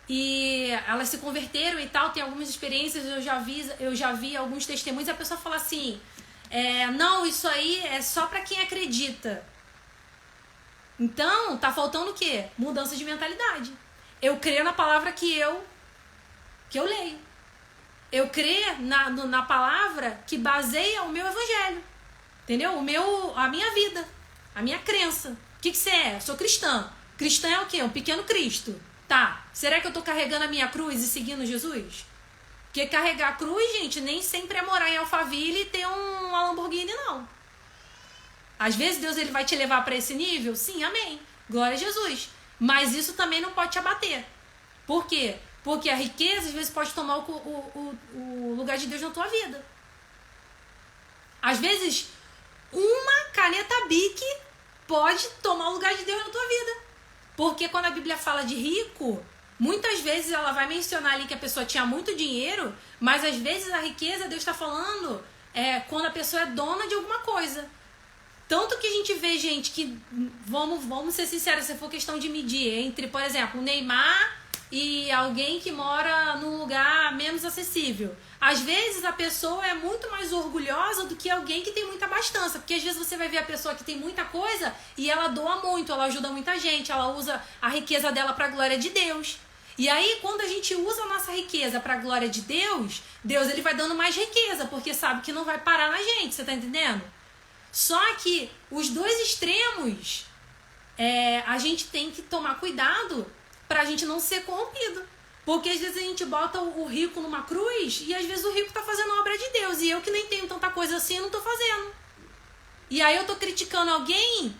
[SPEAKER 1] e elas se converteram e tal. Tem algumas experiências, eu já vi alguns testemunhos, a pessoa fala assim, não, isso aí é só para quem acredita. Então, tá faltando o quê? Mudança de mentalidade. Eu creio na palavra que eu leio. Eu creio na palavra que baseia o meu evangelho. Entendeu? A minha vida, a minha crença. O que você é? Eu sou cristã. Cristã é o quê? Um pequeno Cristo. Tá, será que eu tô carregando a minha cruz e seguindo Jesus? Porque carregar a cruz, gente, nem sempre é morar em Alphaville e ter uma Lamborghini, não. Às vezes Deus ele vai te levar para esse nível? Sim, amém. Glória a Jesus. Mas isso também não pode te abater. Por quê? Porque a riqueza, às vezes, pode tomar o lugar de Deus na tua vida. Às vezes, uma caneta Bic pode tomar o lugar de Deus na tua vida. Porque quando a Bíblia fala de rico, muitas vezes ela vai mencionar ali que a pessoa tinha muito dinheiro, mas às vezes a riqueza, Deus está falando, quando a pessoa é dona de alguma coisa. Tanto que a gente vê gente que, vamos ser sinceros, se for questão de medir entre, por exemplo, o Neymar e alguém que mora num lugar menos acessível. Às vezes a pessoa é muito mais orgulhosa do que alguém que tem muita abastança, porque às vezes você vai ver a pessoa que tem muita coisa e ela doa muito, ela ajuda muita gente, ela usa a riqueza dela para a glória de Deus. E aí, quando a gente usa a nossa riqueza para a glória de Deus, Deus ele vai dando mais riqueza, porque sabe que não vai parar na gente, você tá entendendo? Só que os dois extremos, a gente tem que tomar cuidado pra gente não ser corrompido. Porque às vezes a gente bota o rico numa cruz e às vezes o rico tá fazendo a obra de Deus. E eu que nem tenho tanta coisa assim, eu não tô fazendo. E aí eu tô criticando alguém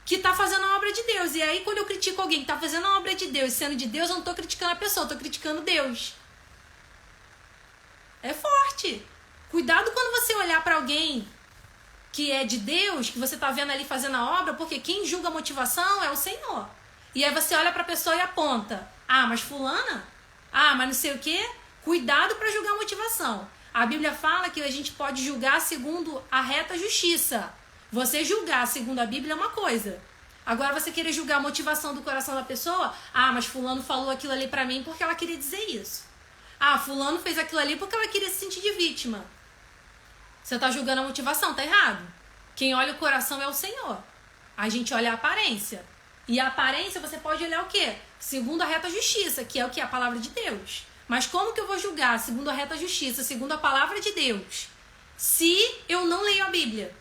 [SPEAKER 1] que tá fazendo a obra de Deus. E aí quando eu critico alguém que tá fazendo a obra de Deus, sendo de Deus, eu não tô criticando a pessoa, eu tô criticando Deus. É forte. Cuidado quando você olhar pra alguém que é de Deus, que você tá vendo ali fazendo a obra, porque quem julga a motivação é o Senhor. E aí você olha pra pessoa e aponta. Ah, mas fulana? Ah, mas não sei o quê? Cuidado para julgar a motivação. A Bíblia fala que a gente pode julgar segundo a reta justiça. Você julgar segundo a Bíblia é uma coisa. Agora você querer julgar a motivação do coração da pessoa. Ah, mas fulano falou aquilo ali pra mim porque ela queria dizer isso. Ah, fulano fez aquilo ali porque ela queria se sentir de vítima. Você tá julgando a motivação, tá errado. Quem olha o coração é o Senhor. A gente olha a aparência. E a aparência você pode olhar o quê? Segundo a reta justiça, que é o que? A palavra de Deus. Mas como que eu vou julgar segundo a reta justiça, segundo a palavra de Deus, se eu não leio a Bíblia?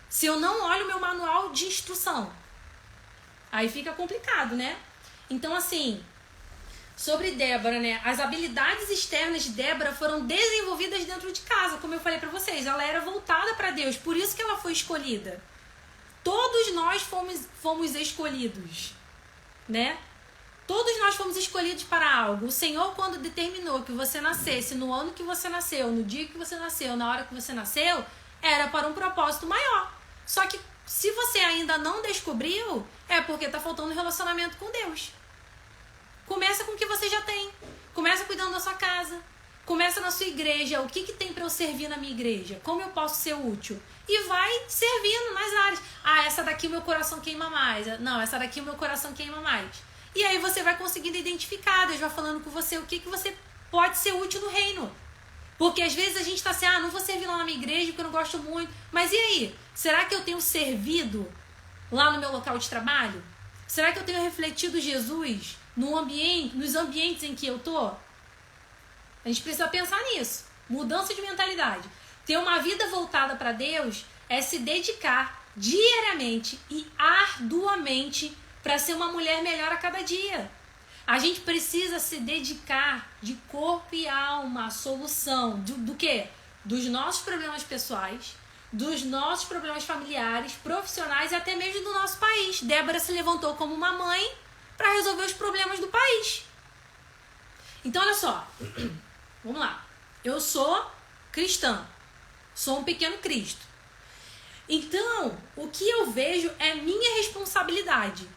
[SPEAKER 1] Se eu não olho o meu manual de instrução? Aí fica complicado, né? Então, assim, sobre Débora, né? As habilidades externas de Débora foram desenvolvidas dentro de casa, como eu falei pra vocês. Ela era voltada pra Deus, por isso que ela foi escolhida. Todos nós fomos escolhidos, né? Todos nós fomos escolhidos para algo. O Senhor, quando determinou que você nascesse no ano que você nasceu, no dia que você nasceu, na hora que você nasceu, era para um propósito maior. Só que se você ainda não descobriu, é porque está faltando relacionamento com Deus. Começa com o que você já tem. Começa cuidando da sua casa. Começa na sua igreja. O que tem para eu servir na minha igreja? Como eu posso ser útil? E vai servindo nas áreas. Ah, essa daqui o meu coração queima mais. Não, essa daqui o meu coração queima mais. E aí você vai conseguindo identificar. Deus vai falando com você o que você pode ser útil no reino. Porque às vezes a gente tá assim, não vou servir lá na minha igreja porque eu não gosto muito. Mas e aí? Será que eu tenho servido lá no meu local de trabalho? Será que eu tenho refletido Jesus nos ambientes em que eu tô? A gente precisa pensar nisso. Mudança de mentalidade. Ter uma vida voltada para Deus é se dedicar diariamente e arduamente para ser uma mulher melhor a cada dia. A gente precisa se dedicar de corpo e alma à solução do quê? Dos nossos problemas pessoais, dos nossos problemas familiares, profissionais e até mesmo do nosso país. Débora se levantou como uma mãe para resolver os problemas do país. Então, olha só. Vamos lá. Eu sou cristã. Sou um pequeno Cristo. Então, o que eu vejo é minha responsabilidade.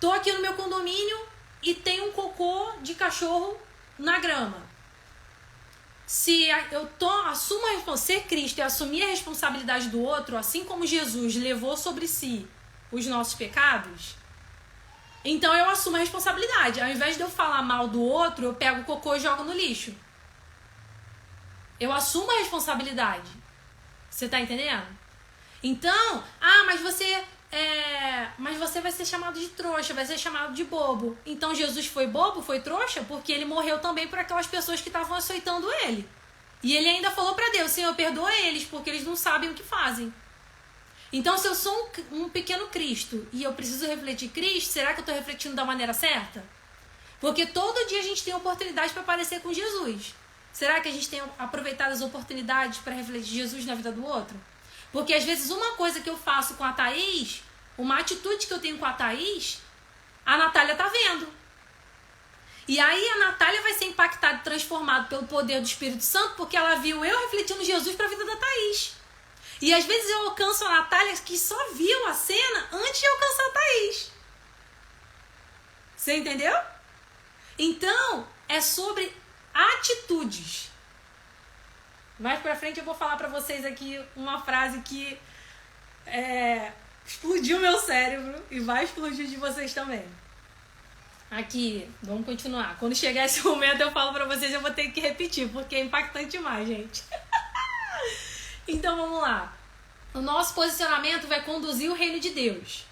[SPEAKER 1] Tô aqui no meu condomínio e tem um cocô de cachorro na grama. Se eu assumo a responsabilidade, ser Cristo e assumir a responsabilidade do outro, assim como Jesus levou sobre si os nossos pecados, então eu assumo a responsabilidade. Ao invés de eu falar mal do outro, eu pego o cocô e jogo no lixo. Eu assumo a responsabilidade. Você tá entendendo? Então, mas você vai ser chamado de trouxa, vai ser chamado de bobo. Então Jesus foi bobo, foi trouxa, porque ele morreu também por aquelas pessoas que estavam açoitando ele. E ele ainda falou para Deus, Senhor, perdoa eles, porque eles não sabem o que fazem. Então, se eu sou um pequeno Cristo e eu preciso refletir Cristo, será que eu estou refletindo da maneira certa? Porque todo dia a gente tem oportunidade para parecer com Jesus. Será que a gente tem aproveitado as oportunidades para refletir Jesus na vida do outro? Porque às vezes uma coisa que eu faço com a Thaís, uma atitude que eu tenho com a Thaís, a Natália tá vendo. E aí a Natália vai ser impactada e transformada pelo poder do Espírito Santo, porque ela viu eu refletindo Jesus para a vida da Thaís. E às vezes eu alcanço a Natália que só viu a cena antes de alcançar a Thaís. Você entendeu? Então, é sobre atitudes. Mais pra frente eu vou falar pra vocês aqui uma frase que explodiu meu cérebro e vai explodir de vocês também. Aqui, vamos continuar. Quando chegar esse momento eu falo pra vocês, eu vou ter que repetir, porque é impactante demais, gente. Então vamos lá. O nosso posicionamento vai conduzir o reino de Deus.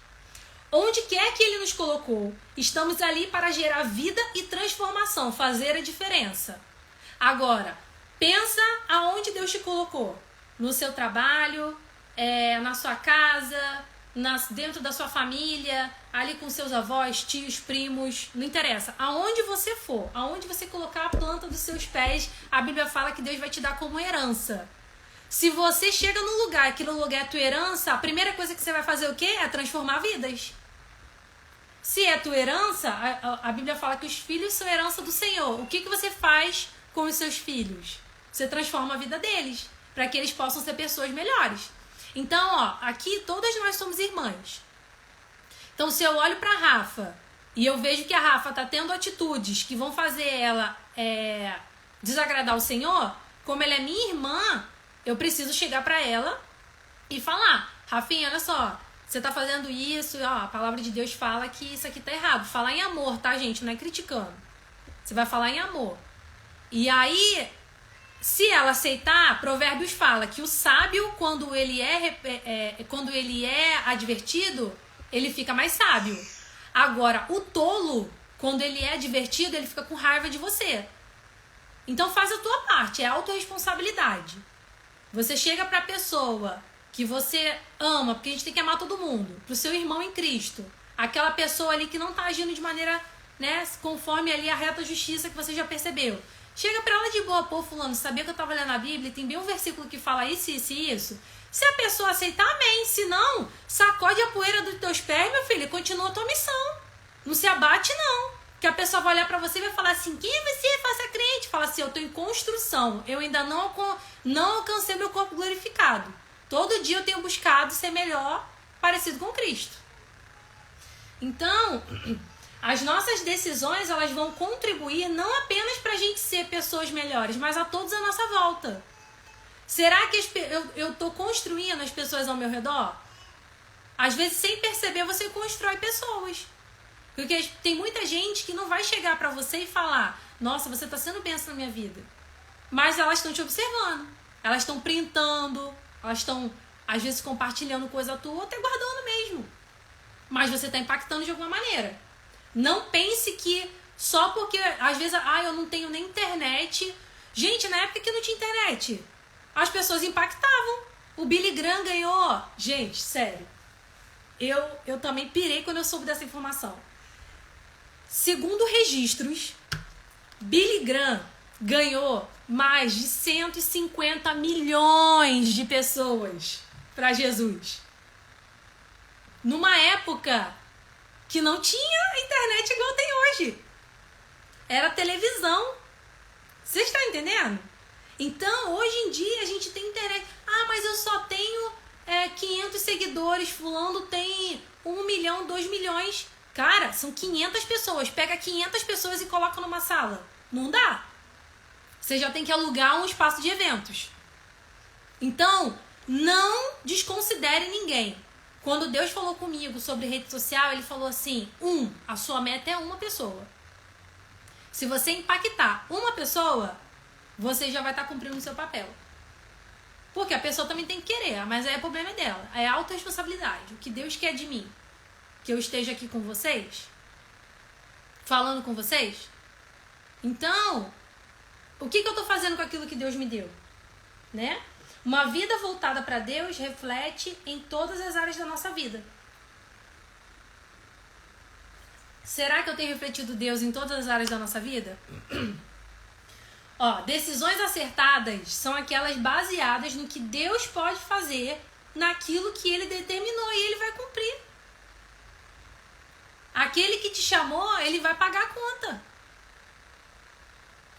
[SPEAKER 1] Onde quer que Ele nos colocou, estamos ali para gerar vida e transformação, fazer a diferença. Agora, pensa aonde Deus te colocou. No seu trabalho, na sua casa, dentro da sua família, ali com seus avós, tios, primos, não interessa. Aonde você for, aonde você colocar a planta dos seus pés, a Bíblia fala que Deus vai te dar como herança. Se você chega num lugar, aquele lugar é tua herança, a primeira coisa que você vai fazer o quê? É transformar vidas. Se é tua herança, a Bíblia fala que os filhos são herança do Senhor. O que você faz com os seus filhos? Você transforma a vida deles, para que eles possam ser pessoas melhores. Então, aqui todas nós somos irmãs. Então, se eu olho para a Rafa e eu vejo que a Rafa está tendo atitudes que vão fazer ela desagradar o Senhor, como ela é minha irmã, eu preciso chegar para ela e falar: Rafinha, olha só, você tá fazendo isso, a palavra de Deus fala que isso aqui tá errado. Falar em amor, tá, gente? Não é criticando. Você vai falar em amor. E aí, se ela aceitar, Provérbios fala que o sábio, quando ele é advertido, ele fica mais sábio. Agora, o tolo, quando ele é advertido, ele fica com raiva de você. Então, faz a tua parte, é autorresponsabilidade. Você chega pra pessoa que você ama, porque a gente tem que amar todo mundo, pro seu irmão em Cristo, aquela pessoa ali que não tá agindo de maneira, conforme ali a reta justiça que você já percebeu. Chega pra ela de boa: pô, fulano, sabia que eu tava lendo a Bíblia e tem bem um versículo que fala isso, isso e isso? Se a pessoa aceitar, amém. Se não, sacode a poeira dos teus pés, meu filho, e continua a tua missão. Não se abate, não. Que a pessoa vai olhar pra você e vai falar assim: quem é você? Faça crente. Fala assim: eu tô em construção, eu ainda não alcancei meu corpo glorificado. Todo dia eu tenho buscado ser melhor, parecido com Cristo. Então, as nossas decisões, elas vão contribuir não apenas para a gente ser pessoas melhores, mas a todos à nossa volta. Será que eu estou construindo as pessoas ao meu redor? Às vezes, sem perceber, você constrói pessoas. Porque tem muita gente que não vai chegar para você e falar: nossa, você está sendo bênção na minha vida. Mas elas estão te observando. Elas estão printando. Elas estão, às vezes, compartilhando coisa tua ou até guardando mesmo. Mas você está impactando de alguma maneira. Não pense que só porque, às vezes, eu não tenho nem internet. Gente, na época que não tinha internet, as pessoas impactavam. O Billy Graham ganhou. Gente, sério. Eu também pirei quando eu soube dessa informação. Segundo registros, Billy Graham ganhou mais de 150 milhões de pessoas para Jesus. Numa época que não tinha internet igual tem hoje. Era televisão. Vocês estão entendendo? Então, hoje em dia, a gente tem internet. Mas eu só tenho 500 seguidores. Fulano tem 1 milhão, 2 milhões. Cara, são 500 pessoas. Pega 500 pessoas e coloca numa sala. Não dá. Você já tem que alugar um espaço de eventos. Então, não desconsidere ninguém. Quando Deus falou comigo sobre rede social, Ele falou assim: a sua meta é uma pessoa. Se você impactar uma pessoa, você já vai estar cumprindo o seu papel. Porque a pessoa também tem que querer, mas aí o problema é dela. É a autorresponsabilidade. O que Deus quer de mim? Que eu esteja aqui com vocês? Falando com vocês? Então, o que eu estou fazendo com aquilo que Deus me deu? Né? Uma vida voltada para Deus reflete em todas as áreas da nossa vida. Será que eu tenho refletido Deus em todas as áreas da nossa vida? Decisões acertadas são aquelas baseadas no que Deus pode fazer, naquilo que Ele determinou, e Ele vai cumprir. Aquele que te chamou, Ele vai pagar a conta.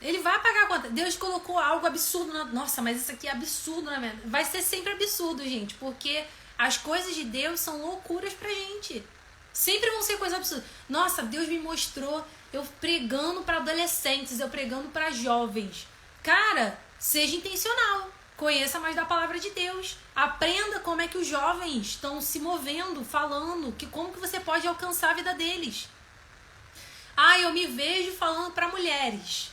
[SPEAKER 1] Ele vai pagar a conta. Deus colocou algo absurdo. Nossa, mas isso aqui é absurdo, né? Vai ser sempre absurdo, gente. Porque as coisas de Deus são loucuras pra gente. Sempre vão ser coisas absurdas. Nossa, Deus me mostrou eu pregando para adolescentes, eu pregando para jovens. Cara, seja intencional. conheça mais da palavra de Deus. Aprenda como é que os jovens estão se movendo, falando, como que você pode alcançar a vida deles. Eu me vejo falando para mulheres.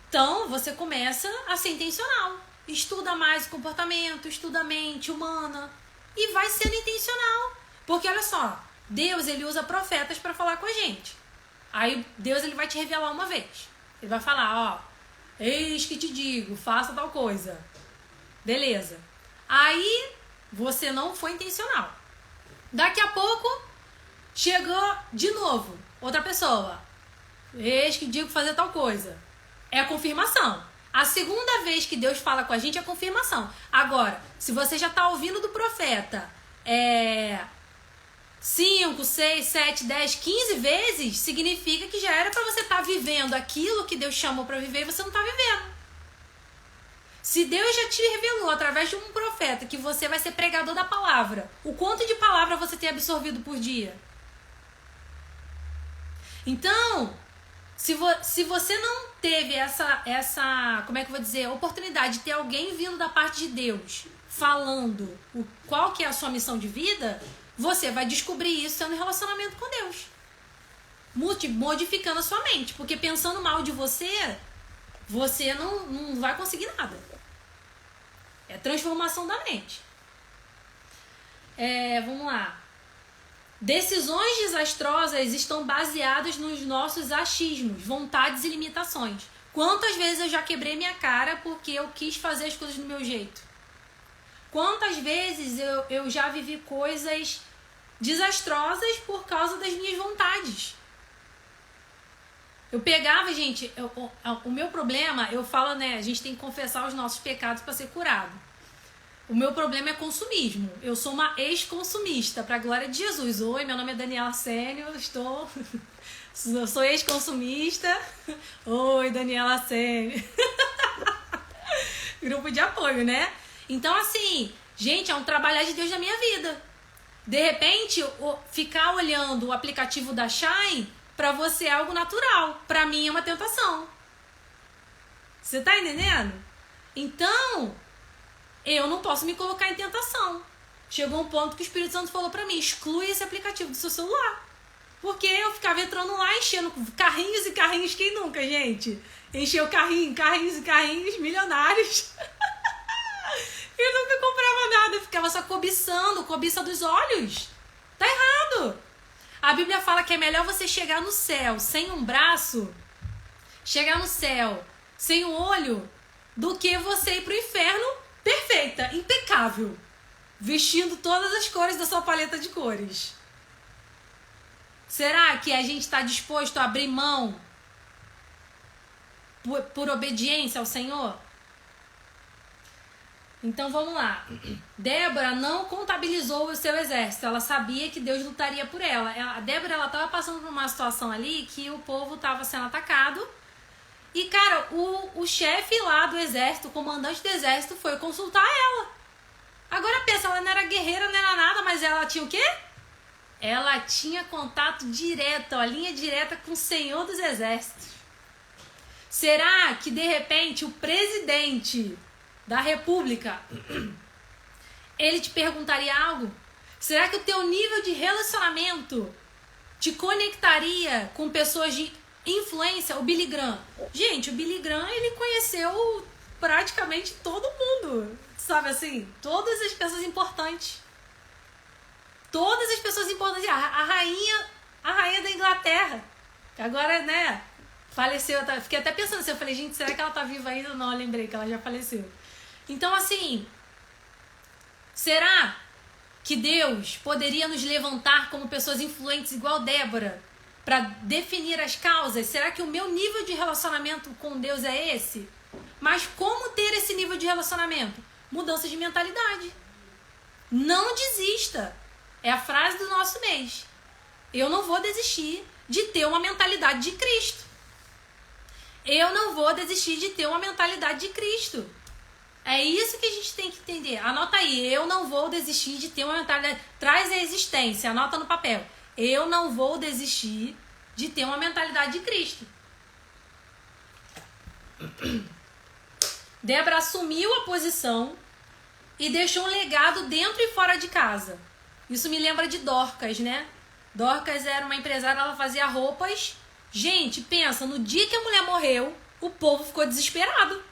[SPEAKER 1] Então, você começa a ser intencional. Estuda mais o comportamento, estuda a mente humana e vai sendo intencional. Porque, olha só, Deus, ele usa profetas para falar com a gente. Aí, Deus, ele vai te revelar uma vez. Ele vai falar, eis que te digo, faça tal coisa. Beleza. Aí, você não foi intencional. Daqui a pouco, chegou de novo, outra pessoa. Eis que digo fazer tal coisa. É a confirmação. A segunda vez que Deus fala com a gente é a confirmação. Agora, se você já está ouvindo do profeta 5, 6, 7, 10, 15 vezes, significa que já era para você estar vivendo aquilo que Deus chamou para viver e você não está vivendo. Se Deus já te revelou através de um profeta que você vai ser pregador da palavra, o quanto de palavra você tem absorvido por dia? Então, se você não teve essa, como é que eu vou dizer, oportunidade de ter alguém vindo da parte de Deus falando qual que é a sua missão de vida, você vai descobrir isso tendo relacionamento com Deus. Modificando a sua mente. Porque pensando mal de você, você não vai conseguir nada. É transformação da mente. Vamos lá. Decisões desastrosas estão baseadas nos nossos achismos, vontades e limitações. Quantas vezes eu já quebrei minha cara porque eu quis fazer as coisas do meu jeito? Quantas vezes eu já vivi coisas desastrosas por causa das minhas vontades? Eu pegava, gente, o meu problema, eu falo, né, a gente tem que confessar os nossos pecados para ser curado. O meu problema é consumismo. Eu sou uma ex-consumista, para a glória de Jesus. Oi, meu nome é Daniela Sênio, eu sou ex-consumista. Oi, Daniela Sênio. Grupo de apoio, né? Então, assim, gente, é um trabalhar de Deus na minha vida. De repente, ficar olhando o aplicativo da Shine, pra você é algo natural. Pra mim é uma tentação. Você tá entendendo? Então, eu não posso me colocar em tentação. Chegou um ponto que o Espírito Santo falou pra mim, exclui esse aplicativo do seu celular. Porque eu ficava entrando lá, enchendo carrinhos e carrinhos, quem nunca, gente? Encheu carrinhos e carrinhos milionários. Eu nunca comprava nada, eu ficava só cobiça dos olhos. Tá errado. A Bíblia fala que é melhor você chegar no céu sem um braço, chegar no céu sem um olho, do que você ir pro inferno perfeita, impecável, vestindo todas as cores da sua paleta de cores. Será que a gente está disposto a abrir mão por obediência ao Senhor? Então vamos lá. Débora não contabilizou o seu exército. Ela sabia que Deus lutaria por ela. A Débora estava passando por uma situação ali que o povo estava sendo atacado. E, cara, o chefe lá do exército, o comandante do exército, foi consultar ela. Agora pensa, ela não era guerreira, não era nada, mas ela tinha o quê? Ela tinha contato direto, a linha direta com o Senhor dos Exércitos. Será que, de repente, o presidente da República, ele te perguntaria algo? Será que o teu nível de relacionamento te conectaria com pessoas de influência? O Billy Graham. Gente, o Billy Graham, ele conheceu praticamente todo mundo, sabe assim? Todas as pessoas importantes. Todas as pessoas importantes. A rainha da Inglaterra, que agora, né, faleceu. Fiquei até pensando assim, eu falei, gente, será que ela tá viva ainda? Não, eu lembrei que ela já faleceu. Então, assim, será que Deus poderia nos levantar como pessoas influentes igual Débora para definir as causas? Será que o meu nível de relacionamento com Deus é esse? Mas como ter esse nível de relacionamento? Mudança de mentalidade. Não desista. É a frase do nosso mês. Eu não vou desistir de ter uma mentalidade de Cristo. Eu não vou desistir de ter uma mentalidade de Cristo. É isso que a gente tem que entender. Anota aí. Eu não vou desistir de ter uma mentalidade. Traz a existência. Anota no papel. Eu não vou desistir de ter uma mentalidade de Cristo. Débora assumiu a posição e deixou um legado dentro e fora de casa. Isso me lembra de Dorcas, né? Dorcas era uma empresária, ela fazia roupas. Gente, pensa, no dia que a mulher morreu, o povo ficou desesperado.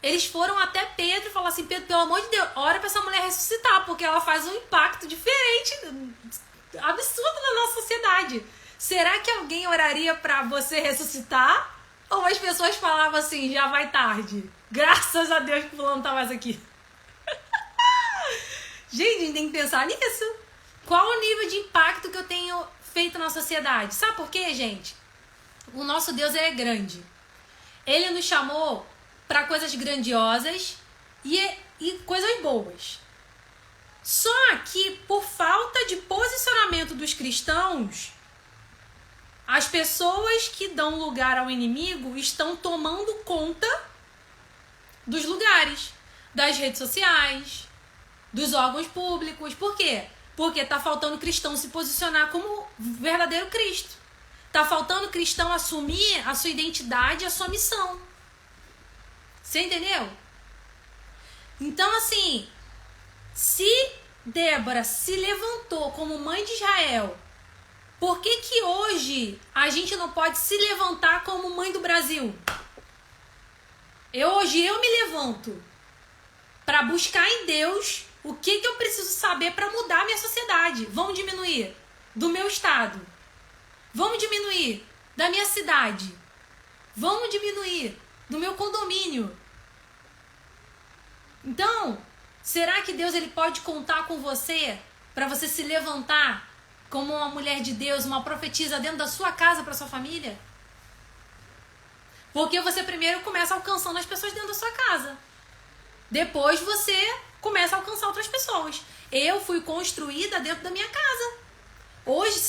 [SPEAKER 1] Eles foram até Pedro e falaram assim: Pedro, pelo amor de Deus, ora pra essa mulher ressuscitar, porque ela faz um impacto diferente, absurdo na nossa sociedade. Será que alguém oraria pra você ressuscitar? Ou as pessoas falavam assim: já vai tarde, graças a Deus que o fulano não tá mais aqui. Gente, a gente tem que pensar nisso. Qual o nível de impacto que eu tenho feito na sociedade? Sabe por quê, gente? O nosso Deus é grande. Ele nos chamou para coisas grandiosas e coisas boas. Só que por falta de posicionamento dos cristãos, as pessoas que dão lugar ao inimigo estão tomando conta dos lugares, das redes sociais, dos órgãos públicos. Por quê? Porque tá faltando cristão se posicionar como verdadeiro Cristo. Tá faltando cristão assumir a sua identidade, a sua missão. Você entendeu? Então, assim, se Débora se levantou como mãe de Israel, por que que hoje a gente não pode se levantar como mãe do Brasil? Hoje eu me levanto para buscar em Deus o que eu preciso saber para mudar a minha sociedade. Vamos diminuir do meu estado. Vamos diminuir da minha cidade. Vamos diminuir do meu condomínio. Então, será que Deus ele pode contar com você para você se levantar como uma mulher de Deus, uma profetisa dentro da sua casa para sua família? Porque você primeiro começa alcançando as pessoas dentro da sua casa. Depois você começa a alcançar outras pessoas. Eu fui construída dentro da minha casa. Hoje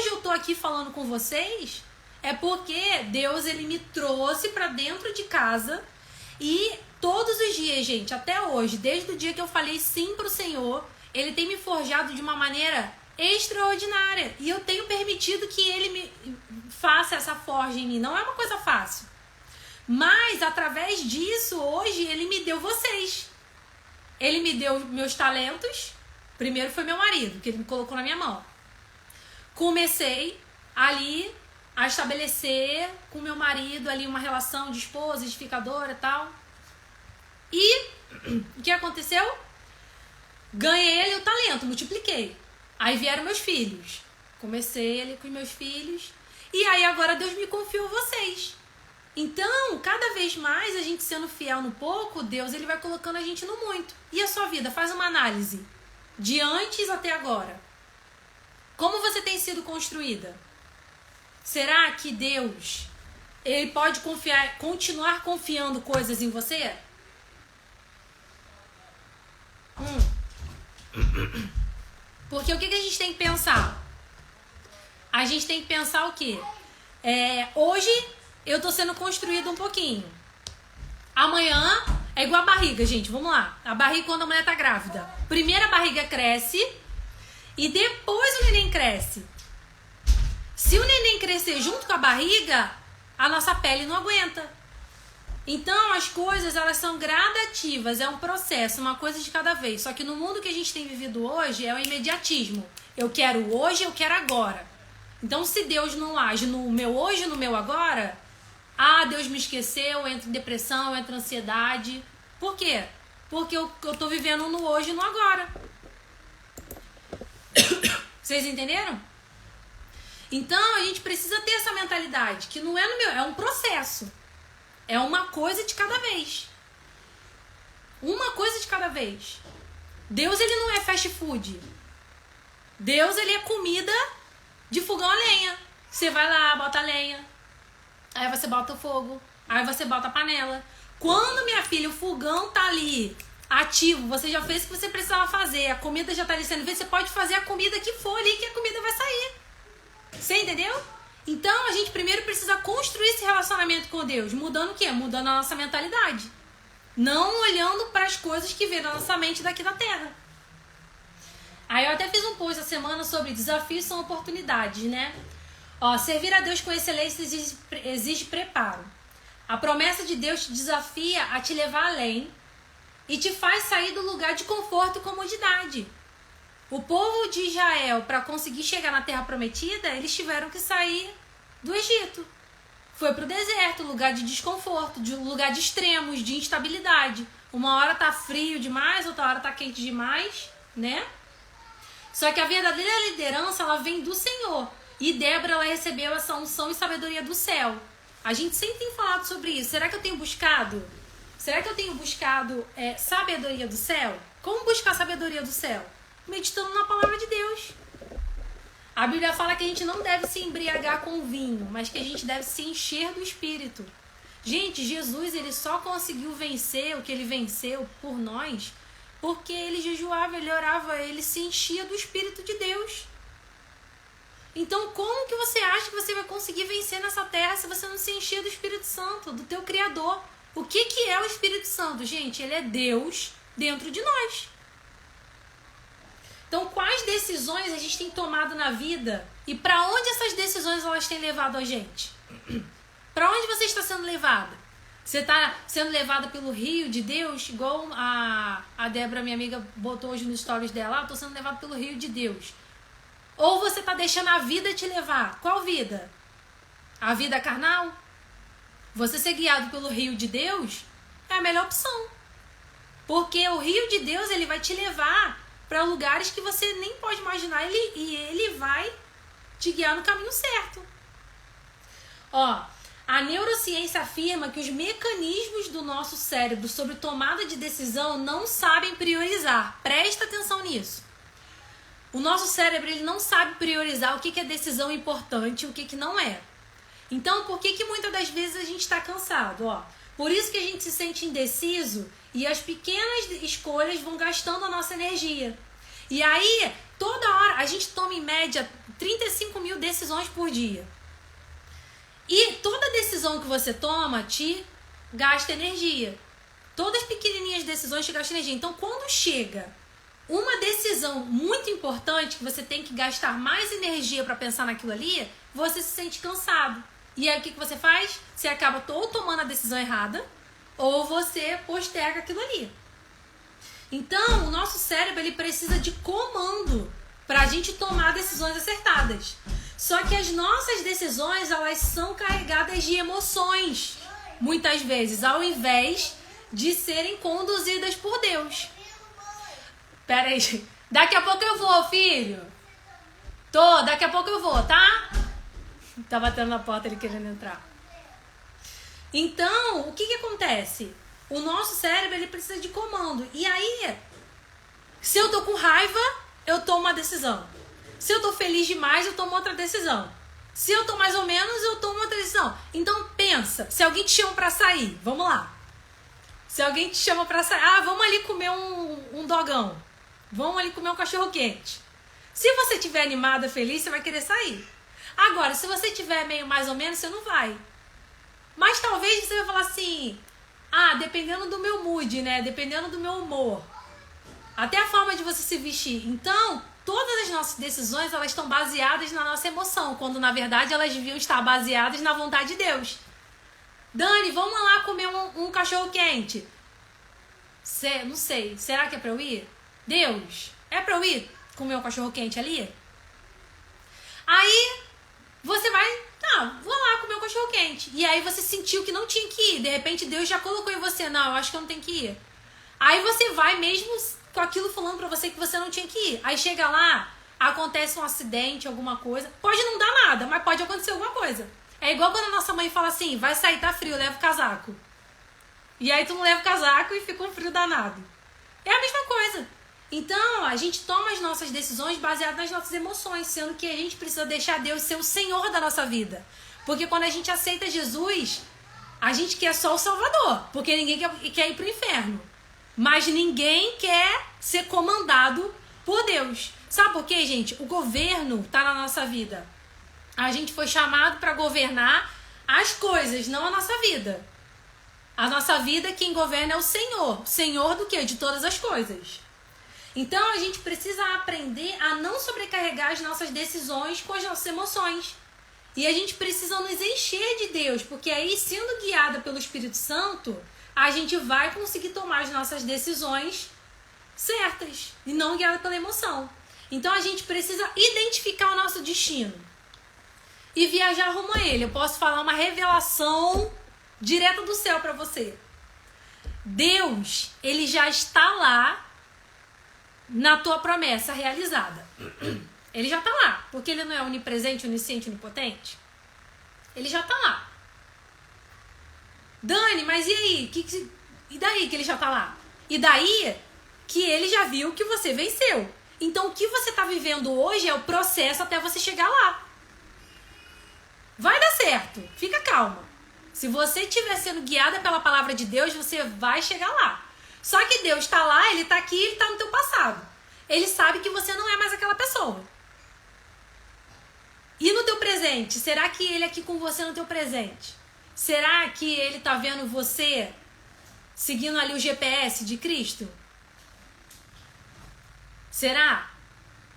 [SPEAKER 1] eu tô aqui falando com vocês, é porque Deus ele me trouxe para dentro de casa e todos os dias, gente, até hoje, desde o dia que eu falei sim pro Senhor, ele tem me forjado de uma maneira extraordinária. E eu tenho permitido que ele me faça essa forja em mim. Não é uma coisa fácil. Mas, através disso, hoje, ele me deu vocês. Ele me deu meus talentos. Primeiro foi meu marido, que ele me colocou na minha mão. Comecei ali a estabelecer com meu marido ali uma relação de esposa, edificadora e tal. E o que aconteceu? Ganhei ele o talento, multipliquei. Aí vieram meus filhos. Comecei ali com os meus filhos. E aí agora Deus me confiou vocês. Então, cada vez mais a gente sendo fiel no pouco, Deus ele vai colocando a gente no muito. E a sua vida? Faz uma análise. De antes até agora. Como você tem sido construída? Será que Deus ele pode continuar confiando coisas em você? Porque o que a gente tem que pensar? A gente tem que pensar o quê? Hoje eu tô sendo construída um pouquinho. Amanhã é igual a barriga, gente. Vamos lá. A barriga quando a mulher tá grávida. Primeiro a barriga cresce e depois o neném cresce. Se o neném crescer junto com a barriga, a nossa pele não aguenta. Então as coisas elas são gradativas, é um processo, uma coisa de cada vez. Só que no mundo que a gente tem vivido hoje é o imediatismo. Eu quero hoje, eu quero agora. Então se Deus não age no meu hoje, no meu agora, Deus me esqueceu, eu entro em depressão, eu entro em ansiedade. Por quê? Porque eu tô vivendo no hoje e no agora. Vocês entenderam? Então a gente precisa ter essa mentalidade, que não é no meu, é um processo. É uma coisa de cada vez. Uma coisa de cada vez. Deus, ele não é fast food. Deus, ele é comida de fogão a lenha. Você vai lá, bota a lenha. Aí você bota o fogo. Aí você bota a panela. Quando, minha filha, o fogão tá ali ativo, você já fez o que você precisava fazer, a comida já tá ali sendo feita, você pode fazer a comida que for ali, que a comida vai sair. Você entendeu? Então, a gente primeiro precisa construir esse relacionamento com Deus. Mudando o quê? Mudando a nossa mentalidade. Não olhando para as coisas que vêm na nossa mente daqui da Terra. Aí eu até fiz um post essa semana sobre desafios são oportunidades, né? Servir a Deus com excelência exige preparo. A promessa de Deus te desafia a te levar além e te faz sair do lugar de conforto e comodidade. O povo de Israel, para conseguir chegar na Terra Prometida, eles tiveram que sair do Egito. Foi para o deserto, lugar de desconforto, lugar de extremos, de instabilidade. Uma hora tá frio demais, outra hora tá quente demais, né? Só que a verdadeira liderança, ela vem do Senhor. E Débora, ela recebeu essa unção e sabedoria do céu. A gente sempre tem falado sobre isso. Será que eu tenho buscado? Será que eu tenho buscado sabedoria do céu? Como buscar sabedoria do céu? Meditando na palavra de Deus. A Bíblia fala que a gente não deve se embriagar com vinho, mas que a gente deve se encher do Espírito. Gente, Jesus, ele só conseguiu vencer o que ele venceu por nós porque ele jejuava, ele orava, ele se enchia do Espírito de Deus. Então, como que você acha que você vai conseguir vencer nessa terra se você não se encher do Espírito Santo, do teu Criador? O que é o Espírito Santo? Gente, ele é Deus dentro de nós. Então, quais decisões a gente tem tomado na vida e para onde essas decisões elas têm levado a gente? Para onde você está sendo levada? Você está sendo levada pelo rio de Deus, igual a Débora, minha amiga, botou hoje nos stories dela, estou sendo levada pelo rio de Deus. Ou você está deixando a vida te levar? Qual vida? A vida carnal? Você ser guiado pelo rio de Deus é a melhor opção. Porque o rio de Deus, ele vai te levar para lugares que você nem pode imaginar, e ele vai te guiar no caminho certo. Ó, a neurociência afirma que os mecanismos do nosso cérebro sobre tomada de decisão não sabem priorizar. Presta atenção nisso. O nosso cérebro, ele não sabe priorizar o que é decisão importante e o que não é. Então, por que muitas das vezes a gente está cansado? Ó, por isso que a gente se sente indeciso e as pequenas escolhas vão gastando a nossa energia. E aí, toda hora, a gente toma em média 35 mil decisões por dia. E toda decisão que você toma te gasta energia. Todas as pequenininhas decisões te gastam energia. Então, quando chega uma decisão muito importante, que você tem que gastar mais energia para pensar naquilo ali, você se sente cansado. E aí, o que você faz? Você acaba ou tomando a decisão errada, ou você posterga aquilo ali. Então, o nosso cérebro, ele precisa de comando para a gente tomar decisões acertadas. Só que as nossas decisões, elas são carregadas de emoções, muitas vezes, ao invés de serem conduzidas por Deus. Pera aí, daqui a pouco eu vou, filho. Daqui a pouco eu vou, tá? Tá batendo na porta, ele querendo entrar. Então, o que acontece? O nosso cérebro, ele precisa de comando. E aí, se eu tô com raiva, eu tomo uma decisão. Se eu tô feliz demais, eu tomo outra decisão. Se eu tô mais ou menos, eu tomo outra decisão. Então, pensa, se alguém te chama pra sair, vamos lá. Se alguém te chama pra sair, vamos ali comer um dogão. Vamos ali comer um cachorro quente. Se você estiver animada, feliz, você vai querer sair. Agora, se você estiver meio mais ou menos, você não vai. Mas talvez você vai falar assim, dependendo do meu mood, né? Dependendo do meu humor. Até a forma de você se vestir. Então, todas as nossas decisões, elas estão baseadas na nossa emoção, quando na verdade elas deviam estar baseadas na vontade de Deus. Dani, vamos lá comer um cachorro quente. Não sei, será que é pra eu ir? Deus, é pra eu ir comer um cachorro quente ali? Aí, você vai, vou lá comer um cachorro quente. E aí você sentiu que não tinha que ir. De repente Deus já colocou em você, não, eu acho que eu não tenho que ir. Aí você vai mesmo com aquilo falando pra você que você não tinha que ir. Aí chega lá, acontece um acidente, alguma coisa. Pode não dar nada, mas pode acontecer alguma coisa. É igual quando a nossa mãe fala assim, vai sair, tá frio, leva o casaco. E aí tu não leva o casaco e fica um frio danado. É a mesma coisa. Então, a gente toma as nossas decisões baseadas nas nossas emoções, sendo que a gente precisa deixar Deus ser o Senhor da nossa vida. Porque quando a gente aceita Jesus, a gente quer só o Salvador, porque ninguém quer ir pro inferno. Mas ninguém quer ser comandado por Deus. Sabe por quê, gente? O governo tá na nossa vida. A gente foi chamado para governar as coisas, não a nossa vida. A nossa vida, quem governa é o Senhor. Senhor do quê? De todas as coisas. Então, a gente precisa aprender a não sobrecarregar as nossas decisões com as nossas emoções. E a gente precisa nos encher de Deus, porque aí, sendo guiada pelo Espírito Santo, a gente vai conseguir tomar as nossas decisões certas e não guiada pela emoção. Então a gente precisa identificar o nosso destino e viajar rumo a ele. Eu posso falar uma revelação direta do céu para você. Deus, ele já está lá na tua promessa realizada. Ele já está lá, porque ele não é onipresente, onisciente, onipotente. Ele já está lá. Dani, mas e aí? E daí que ele já está lá? E daí que ele já viu que você venceu. Então o que você está vivendo hoje é o processo até você chegar lá. Vai dar certo, fica calma. Se você estiver sendo guiada pela palavra de Deus, você vai chegar lá. Só que Deus está lá, ele está aqui, ele está no teu passado. Ele sabe que você não é mais aquela pessoa. E no teu presente? Será que ele é aqui com você no teu presente? Será que ele está vendo você seguindo ali o GPS de Cristo? Será?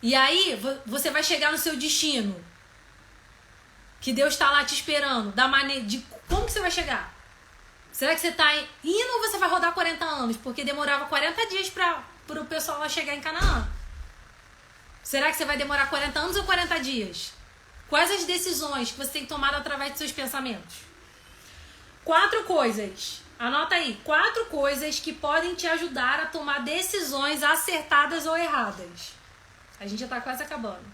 [SPEAKER 1] E aí você vai chegar no seu destino. Que Deus está lá te esperando. Da maneira de como que você vai chegar? Será que você está indo ou você vai rodar 40 anos? Porque demorava 40 dias para o pessoal lá chegar em Canaã. Será que você vai demorar 40 anos ou 40 dias? Quais as decisões que você tem tomado através de seus pensamentos? 4 coisas. Anota aí. 4 coisas que podem te ajudar a tomar decisões acertadas ou erradas. A gente já está quase acabando.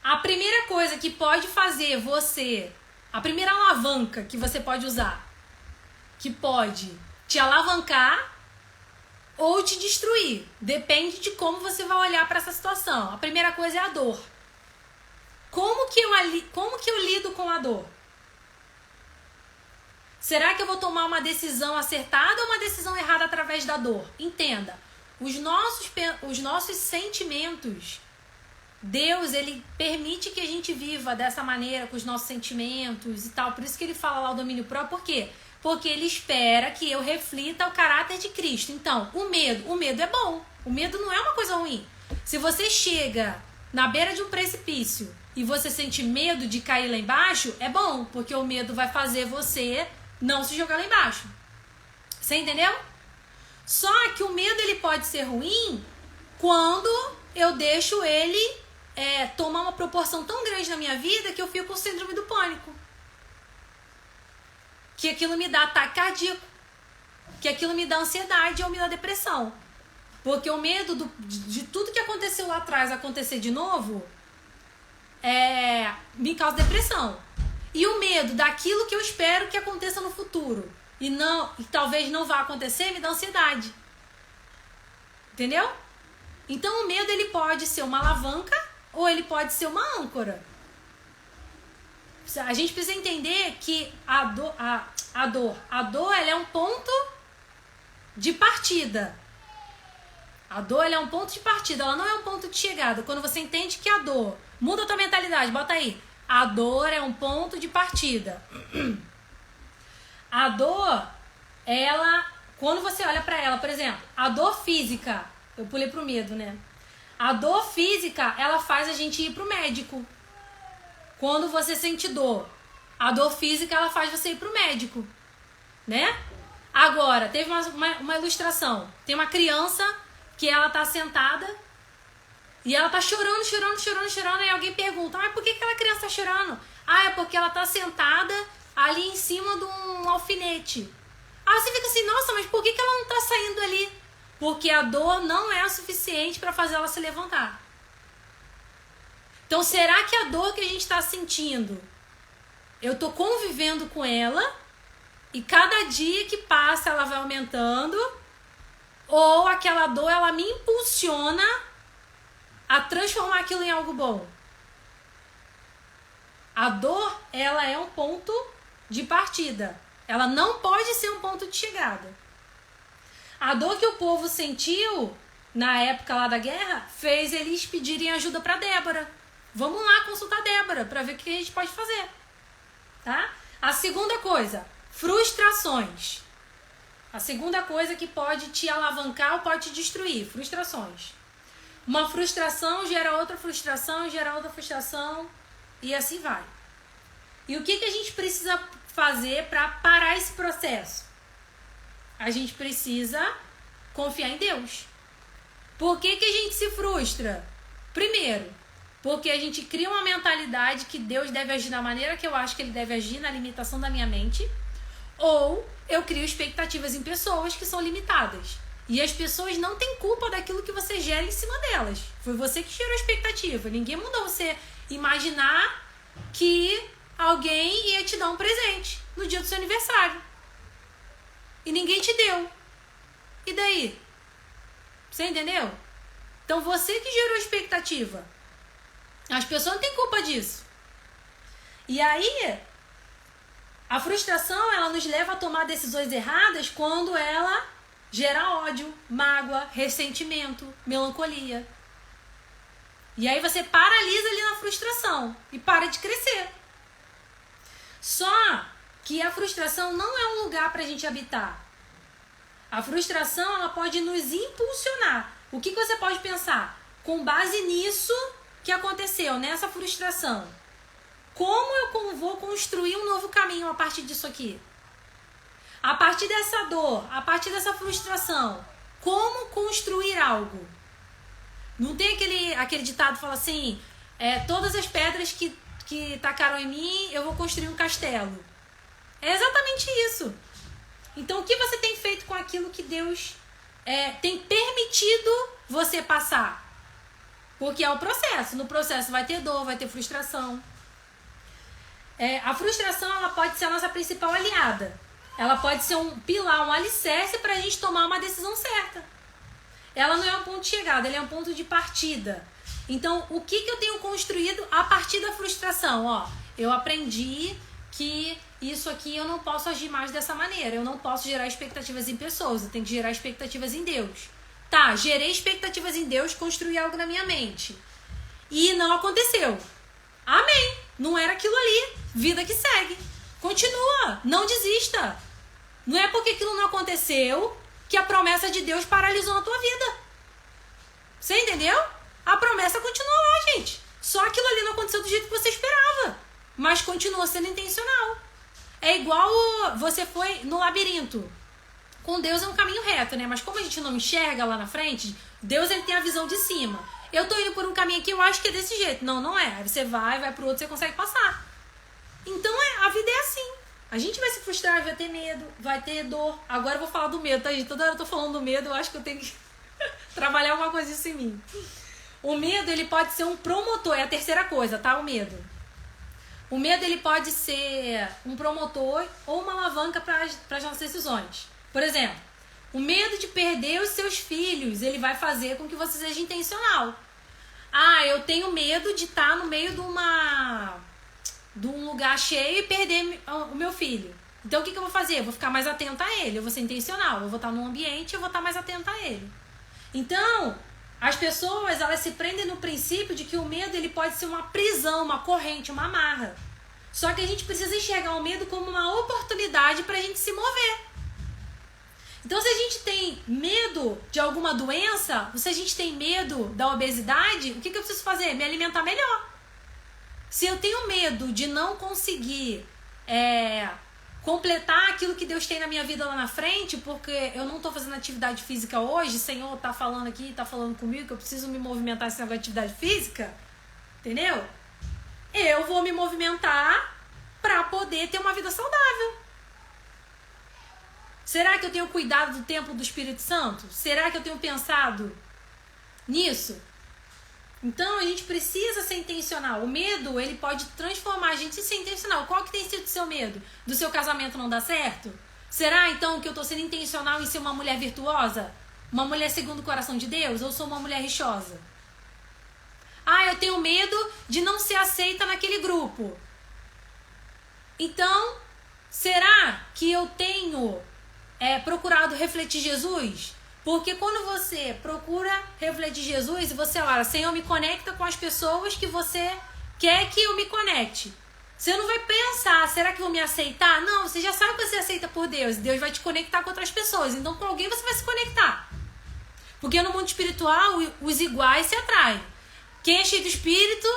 [SPEAKER 1] A primeira coisa que pode fazer você... A primeira alavanca que você pode usar, que pode te alavancar ou te destruir. Depende de como você vai olhar para essa situação. A primeira coisa é a dor. Como que eu lido com a dor? Será que eu vou tomar uma decisão acertada ou uma decisão errada através da dor? Entenda, os nossos sentimentos... Deus, ele permite que a gente viva dessa maneira, com os nossos sentimentos e tal. Por isso que ele fala lá o domínio próprio. Por quê? Porque ele espera que eu reflita o caráter de Cristo. Então, o medo é bom. O medo não é uma coisa ruim. Se você chega na beira de um precipício e você sente medo de cair lá embaixo, é bom, porque o medo vai fazer você não se jogar lá embaixo. Você entendeu? Só que o medo, ele pode ser ruim quando eu deixo ele... tomar uma proporção tão grande na minha vida que eu fico com síndrome do pânico. Que aquilo me dá ataque cardíaco. Que aquilo me dá ansiedade ou me dá depressão. Porque o medo de tudo que aconteceu lá atrás acontecer de novo me causa depressão. E o medo daquilo que eu espero que aconteça no futuro e talvez não vá acontecer me dá ansiedade. Entendeu? Então o medo, ele pode ser uma alavanca ou ele pode ser uma âncora. A gente precisa entender que a dor ela é um ponto de partida. A dor, ela é um ponto de partida, ela não é um ponto de chegada. Quando você entende que a dor... Muda a tua mentalidade, bota aí. A dor é um ponto de partida. A dor, ela... Quando você olha pra ela, por exemplo, a dor física... Eu pulei pro medo, né? A dor física, ela faz a gente ir pro médico. Quando você sente dor. A dor física, ela faz você ir pro médico. Né? Agora, teve uma ilustração. Tem uma criança que ela tá sentada e ela tá chorando. E alguém pergunta, mas por que aquela criança tá chorando? Ah, é porque ela tá sentada ali em cima de um alfinete. Aí você fica assim, nossa, mas por que ela não tá saindo ali? Porque a dor não é o suficiente para fazer ela se levantar. Então, será que a dor que a gente está sentindo, eu estou convivendo com ela e cada dia que passa ela vai aumentando, ou aquela dor ela me impulsiona a transformar aquilo em algo bom? A dor, ela é um ponto de partida. Ela não pode ser um ponto de chegada. A dor que o povo sentiu na época lá da guerra fez eles pedirem ajuda para Débora. Vamos lá consultar Débora para ver o que a gente pode fazer. Tá? A segunda coisa, frustrações. A segunda coisa que pode te alavancar ou pode te destruir, frustrações. Uma frustração gera outra frustração, gera outra frustração. e assim vai. E o que a gente precisa fazer para parar esse processo? A gente precisa confiar em Deus. Por que a gente se frustra? Primeiro, porque a gente cria uma mentalidade que Deus deve agir da maneira que eu acho que Ele deve agir, na limitação da minha mente. Ou eu crio expectativas em pessoas que são limitadas. E as pessoas não têm culpa daquilo que você gera em cima delas. Foi você que gerou a expectativa. Ninguém mandou você imaginar que alguém ia te dar um presente no dia do seu aniversário. E ninguém te deu. E daí? Você entendeu? Então você que gerou a expectativa. As pessoas não têm culpa disso. E aí, a frustração, ela nos leva a tomar decisões erradas quando ela gera ódio, mágoa, ressentimento, melancolia. E aí você paralisa ali na frustração e para de crescer. Só que a frustração não é um lugar para a gente habitar. A frustração, ela pode nos impulsionar. O que você pode pensar? Com base nisso que aconteceu, nessa frustração, como eu vou construir um novo caminho a partir disso aqui? A partir dessa dor, a partir dessa frustração, como construir algo? Não tem aquele ditado que fala assim, todas as pedras que tacaram em mim, eu vou construir um castelo. É exatamente isso. Então, o que você tem feito com aquilo que Deus tem permitido você passar? Porque é o processo. No processo vai ter dor, vai ter frustração. A frustração, ela pode ser a nossa principal aliada. Ela pode ser um pilar, um alicerce para a gente tomar uma decisão certa. Ela não é um ponto de chegada, ela é um ponto de partida. Então, o que eu tenho construído a partir da frustração? Eu aprendi que isso aqui eu não posso agir mais dessa maneira. Eu não posso gerar expectativas em pessoas, eu tenho que gerar expectativas em Deus. Tá, gerei expectativas em Deus, construí algo na minha mente. E não aconteceu. Amém. Não era aquilo ali. Vida que segue. Continua. Não desista. Não é porque aquilo não aconteceu que a promessa de Deus paralisou na tua vida. Você entendeu? A promessa continua lá, gente. Só aquilo ali não aconteceu do jeito que você esperava. Mas continua sendo intencional. É igual você foi no labirinto. Com Deus é um caminho reto, né? Mas como a gente não enxerga lá na frente, Deus ele tem a visão de cima. Eu tô indo por um caminho aqui, eu acho que é desse jeito. Não, não é. Aí você vai pro outro, você consegue passar. Então a vida é assim. A gente vai se frustrar, vai ter medo, vai ter dor. Agora eu vou falar do medo, tá, gente? Toda hora eu tô falando do medo, eu acho que eu tenho que trabalhar alguma coisa disso em mim. O medo, ele pode ser um promotor, é a terceira coisa, tá? O medo. O medo, ele pode ser um promotor ou uma alavanca para as nossas decisões. Por exemplo, o medo de perder os seus filhos, ele vai fazer com que você seja intencional. Eu tenho medo de estar no meio de um lugar cheio e perder o meu filho. Então, o que eu vou fazer? Eu vou ficar mais atenta a ele, eu vou ser intencional. Eu vou estar num ambiente e eu vou estar mais atenta a ele. Então, as pessoas, elas se prendem no princípio de que o medo, ele pode ser uma prisão, uma corrente, uma amarra. Só que a gente precisa enxergar o medo como uma oportunidade para a gente se mover. Então, se a gente tem medo de alguma doença, se a gente tem medo da obesidade, o que eu preciso fazer? Me alimentar melhor. Se eu tenho medo de não conseguir completar aquilo que Deus tem na minha vida lá na frente, porque eu não estou fazendo atividade física hoje, o Senhor está falando aqui, está falando comigo que eu preciso me movimentar sem atividade física, entendeu? Eu vou me movimentar para poder ter uma vida saudável. Será que eu tenho cuidado do templo do Espírito Santo? Será que eu tenho pensado nisso? Então, a gente precisa ser intencional. O medo, ele pode transformar a gente em ser intencional. Qual que tem sido o seu medo? Do seu casamento não dar certo? Será, então, que eu estou sendo intencional em ser uma mulher virtuosa? Uma mulher segundo o coração de Deus? Ou sou uma mulher rixosa? Eu tenho medo de não ser aceita naquele grupo. Então, será que eu tenho procurado refletir Jesus? Porque quando você procura refletir Jesus, você ora, Senhor, me conecta com as pessoas que você quer que eu me conecte. Você não vai pensar, será que vão me aceitar? Não, você já sabe que você aceita por Deus. Deus vai te conectar com outras pessoas. Então, com alguém você vai se conectar. Porque no mundo espiritual, os iguais se atraem. Quem é cheio do Espírito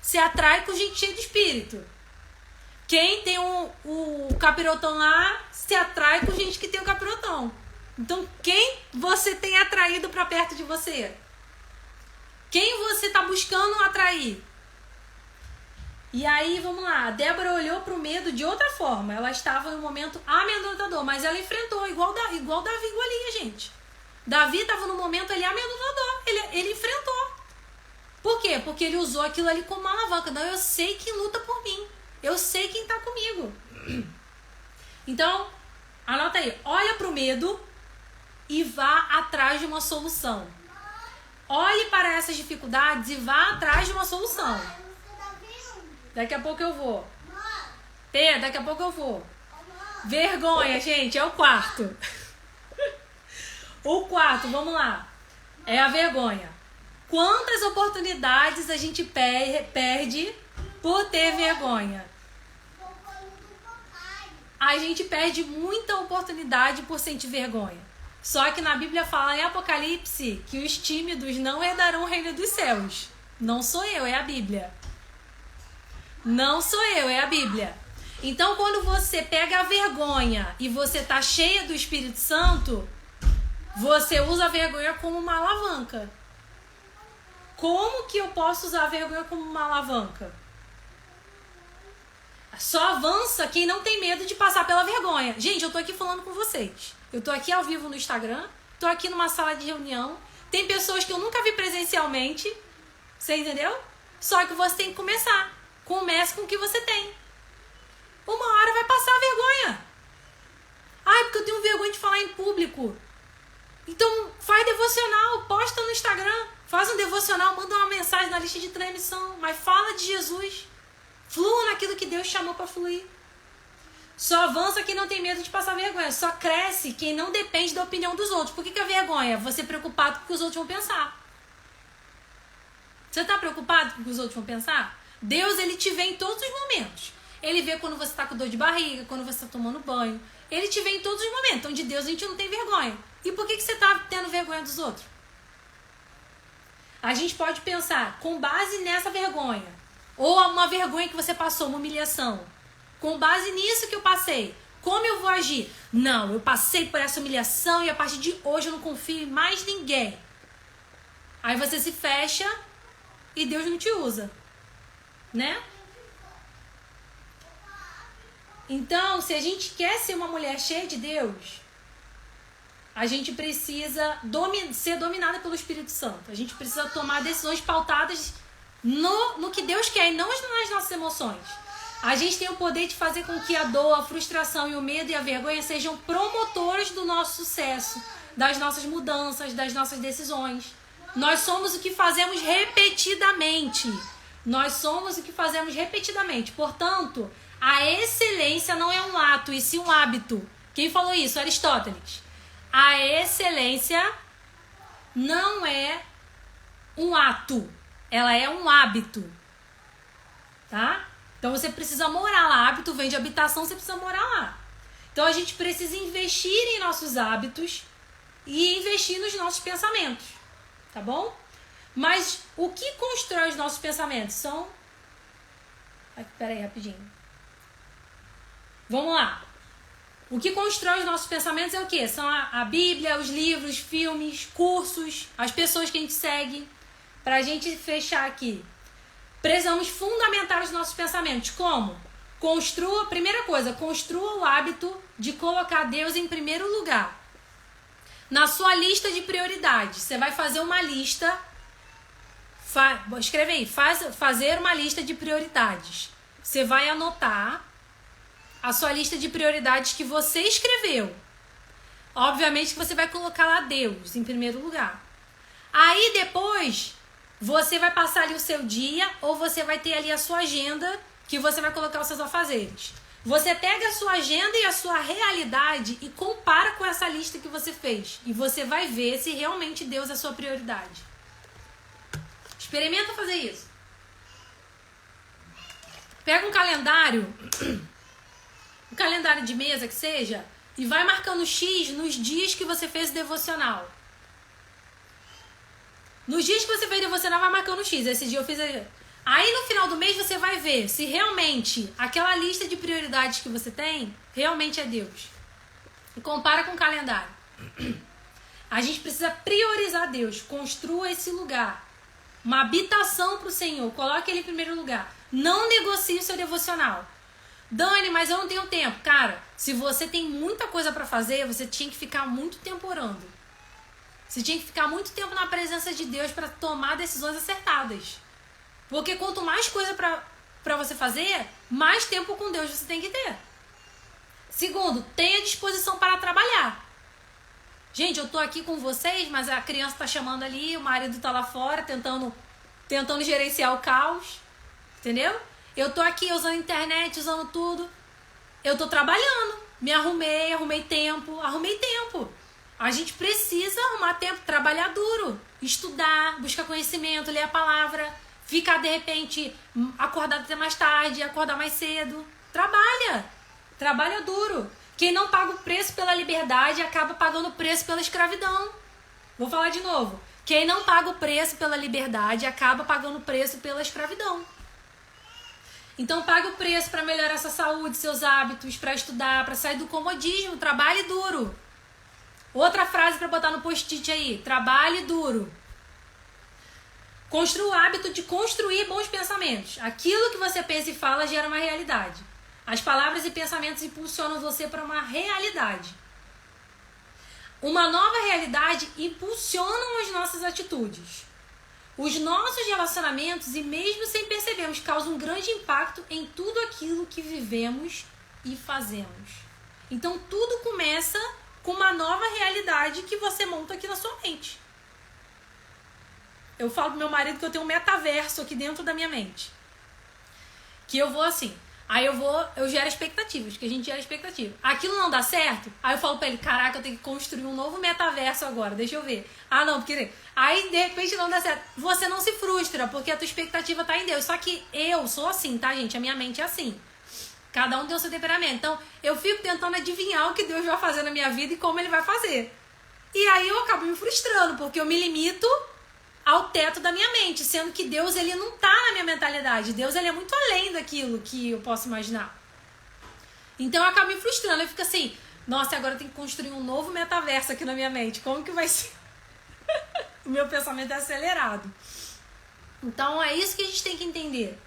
[SPEAKER 1] se atrai com gente cheia de espírito. Quem tem o capirotão lá se atrai com gente que tem o capirotão. Então, quem você tem atraído para perto de você? Quem você tá buscando atrair? E aí, vamos lá. A Débora olhou pro medo de outra forma. Ela estava em um momento amedrontador, mas ela enfrentou, igual Davi, Golias, gente. Davi estava no momento ali amedrontador. Ele enfrentou. Por quê? Porque ele usou aquilo ali como uma alavanca. Não, eu sei quem luta por mim. Eu sei quem tá comigo. Então, anota aí. Olha pro medo e vá atrás de uma solução. Olhe para essas dificuldades e vá atrás de uma solução. Daqui a pouco eu vou. Daqui a pouco eu vou. Vergonha, gente, é o quarto. O quarto, vamos lá. É a vergonha. Quantas oportunidades a gente perde por ter vergonha? A gente perde muita oportunidade por sentir vergonha. Só que na Bíblia fala em Apocalipse que os tímidos não herdarão o reino dos céus. Não sou eu, é a Bíblia. Não sou eu, é a Bíblia. Então, quando você pega a vergonha e você tá cheia do Espírito Santo, você usa a vergonha como uma alavanca. Como que eu posso usar a vergonha como uma alavanca? Só avança quem não tem medo de passar pela vergonha. Gente, eu tô aqui falando com vocês. Eu tô aqui ao vivo no Instagram, tô aqui numa sala de reunião. Tem pessoas que eu nunca vi presencialmente. Você entendeu? Só que você tem que começar. Comece com o que você tem. Uma hora vai passar a vergonha. Ai, porque eu tenho vergonha de falar em público. Então, faz devocional, posta no Instagram. Faz um devocional, manda uma mensagem na lista de transmissão. Mas fala de Jesus. Flua naquilo que Deus chamou para fluir. Só avança quem não tem medo de passar vergonha. Só cresce quem não depende da opinião dos outros. Por que a vergonha? Você preocupado com o que os outros vão pensar. Você está preocupado com o que os outros vão pensar? Deus, ele te vê em todos os momentos. Ele vê quando você está com dor de barriga, quando você está tomando banho. Ele te vê em todos os momentos. Então, de Deus, a gente não tem vergonha. E por que você está tendo vergonha dos outros? A gente pode pensar, com base nessa vergonha, ou uma vergonha que você passou, uma humilhação. Com base nisso que eu passei, como eu vou agir? Não, eu passei por essa humilhação e a partir de hoje eu não confio em mais ninguém. Aí você se fecha e Deus não te usa. Né? Então, se a gente quer ser uma mulher cheia de Deus, a gente precisa ser dominada pelo Espírito Santo. A gente precisa tomar decisões pautadas no que Deus quer e não nas nossas emoções. A gente tem o poder de fazer com que a dor, a frustração e o medo e a vergonha sejam promotores do nosso sucesso, das nossas mudanças, das nossas decisões. Nós somos o que fazemos repetidamente. Nós somos o que fazemos repetidamente. Portanto, a excelência não é um ato, e sim um hábito. Quem falou isso? Aristóteles. A excelência não é um ato. Ela é um hábito. Tá? Então você precisa morar lá. Hábito vem de habitação, você precisa morar lá. Então a gente precisa investir em nossos hábitos e investir nos nossos pensamentos. Tá bom? Mas o que constrói os nossos pensamentos são... Peraí, rapidinho. Vamos lá. O que constrói os nossos pensamentos é o quê? São a Bíblia, os livros, filmes, cursos, as pessoas que a gente segue. Pra gente fechar aqui. Precisamos fundamentar os nossos pensamentos. Como? Primeira coisa, construa o hábito de colocar Deus em primeiro lugar. Na sua lista de prioridades, você vai fazer uma lista... Escreve aí, fazer uma lista de prioridades. Você vai anotar a sua lista de prioridades que você escreveu. Obviamente que você vai colocar lá Deus em primeiro lugar. Aí depois, você vai passar ali o seu dia, ou você vai ter ali a sua agenda, que você vai colocar os seus afazeres. Você pega a sua agenda e a sua realidade e compara com essa lista que você fez. E você vai ver se realmente Deus é a sua prioridade. Experimenta fazer isso. Pega um calendário de mesa que seja, e vai marcando X nos dias que você fez o devocional. Nos dias que você fez o devocional, vai marcando X. Esse dia eu fiz... Aí no final do mês você vai ver se realmente aquela lista de prioridades que você tem realmente é Deus. E compara com o calendário. A gente precisa priorizar Deus. Construa esse lugar. Uma habitação para o Senhor. Coloque Ele em primeiro lugar. Não negocie o seu devocional. Dani, mas eu não tenho tempo. Cara, se você tem muita coisa para fazer, você tinha que ficar muito tempo orando. Você tinha que ficar muito tempo na presença de Deus para tomar decisões acertadas. Porque quanto mais coisa para você fazer, mais tempo com Deus você tem que ter. Segundo, tenha disposição para trabalhar. Gente, eu tô aqui com vocês, mas a criança tá chamando ali, o marido tá lá fora, tentando gerenciar o caos. Entendeu? Eu tô aqui usando a internet, usando tudo. Eu tô trabalhando. Me arrumei tempo. A gente precisa arrumar tempo, trabalhar duro, estudar, buscar conhecimento, ler a palavra, ficar de repente acordado até mais tarde, acordar mais cedo. Trabalha duro. Quem não paga o preço pela liberdade acaba pagando o preço pela escravidão. Vou falar de novo. Quem não paga o preço pela liberdade acaba pagando o preço pela escravidão. Então pague o preço para melhorar sua saúde, seus hábitos, para estudar, para sair do comodismo. Trabalhe duro. Outra frase para botar no post-it aí. Trabalhe duro. Construa o hábito de construir bons pensamentos. Aquilo que você pensa e fala gera uma realidade. As palavras e pensamentos impulsionam você para uma realidade. Uma nova realidade impulsiona as nossas atitudes. Os nossos relacionamentos, e mesmo sem percebermos, causam um grande impacto em tudo aquilo que vivemos e fazemos. Então tudo começa com uma nova realidade que você monta aqui na sua mente. Eu falo pro meu marido que eu tenho um metaverso aqui dentro da minha mente. Que eu vou assim. Aí eu gero expectativas, que a gente gera expectativa. Aquilo não dá certo, aí eu falo pra ele, caraca, eu tenho que construir um novo metaverso agora, deixa eu ver. Ah, não, porque... Aí, de repente, não dá certo. Você não se frustra, porque a tua expectativa tá em Deus. Só que eu sou assim, tá, gente? A minha mente é assim. Cada um tem o seu temperamento. Então, eu fico tentando adivinhar o que Deus vai fazer na minha vida e como Ele vai fazer. E aí eu acabo me frustrando, porque eu me limito ao teto da minha mente, sendo que Deus, ele não tá na minha mentalidade. Deus, ele é muito além daquilo que eu posso imaginar. Então eu acabo me frustrando. Eu fico assim, nossa, agora eu tenho que construir um novo metaverso aqui na minha mente. Como que vai ser? O meu pensamento é acelerado. Então é isso que a gente tem que entender.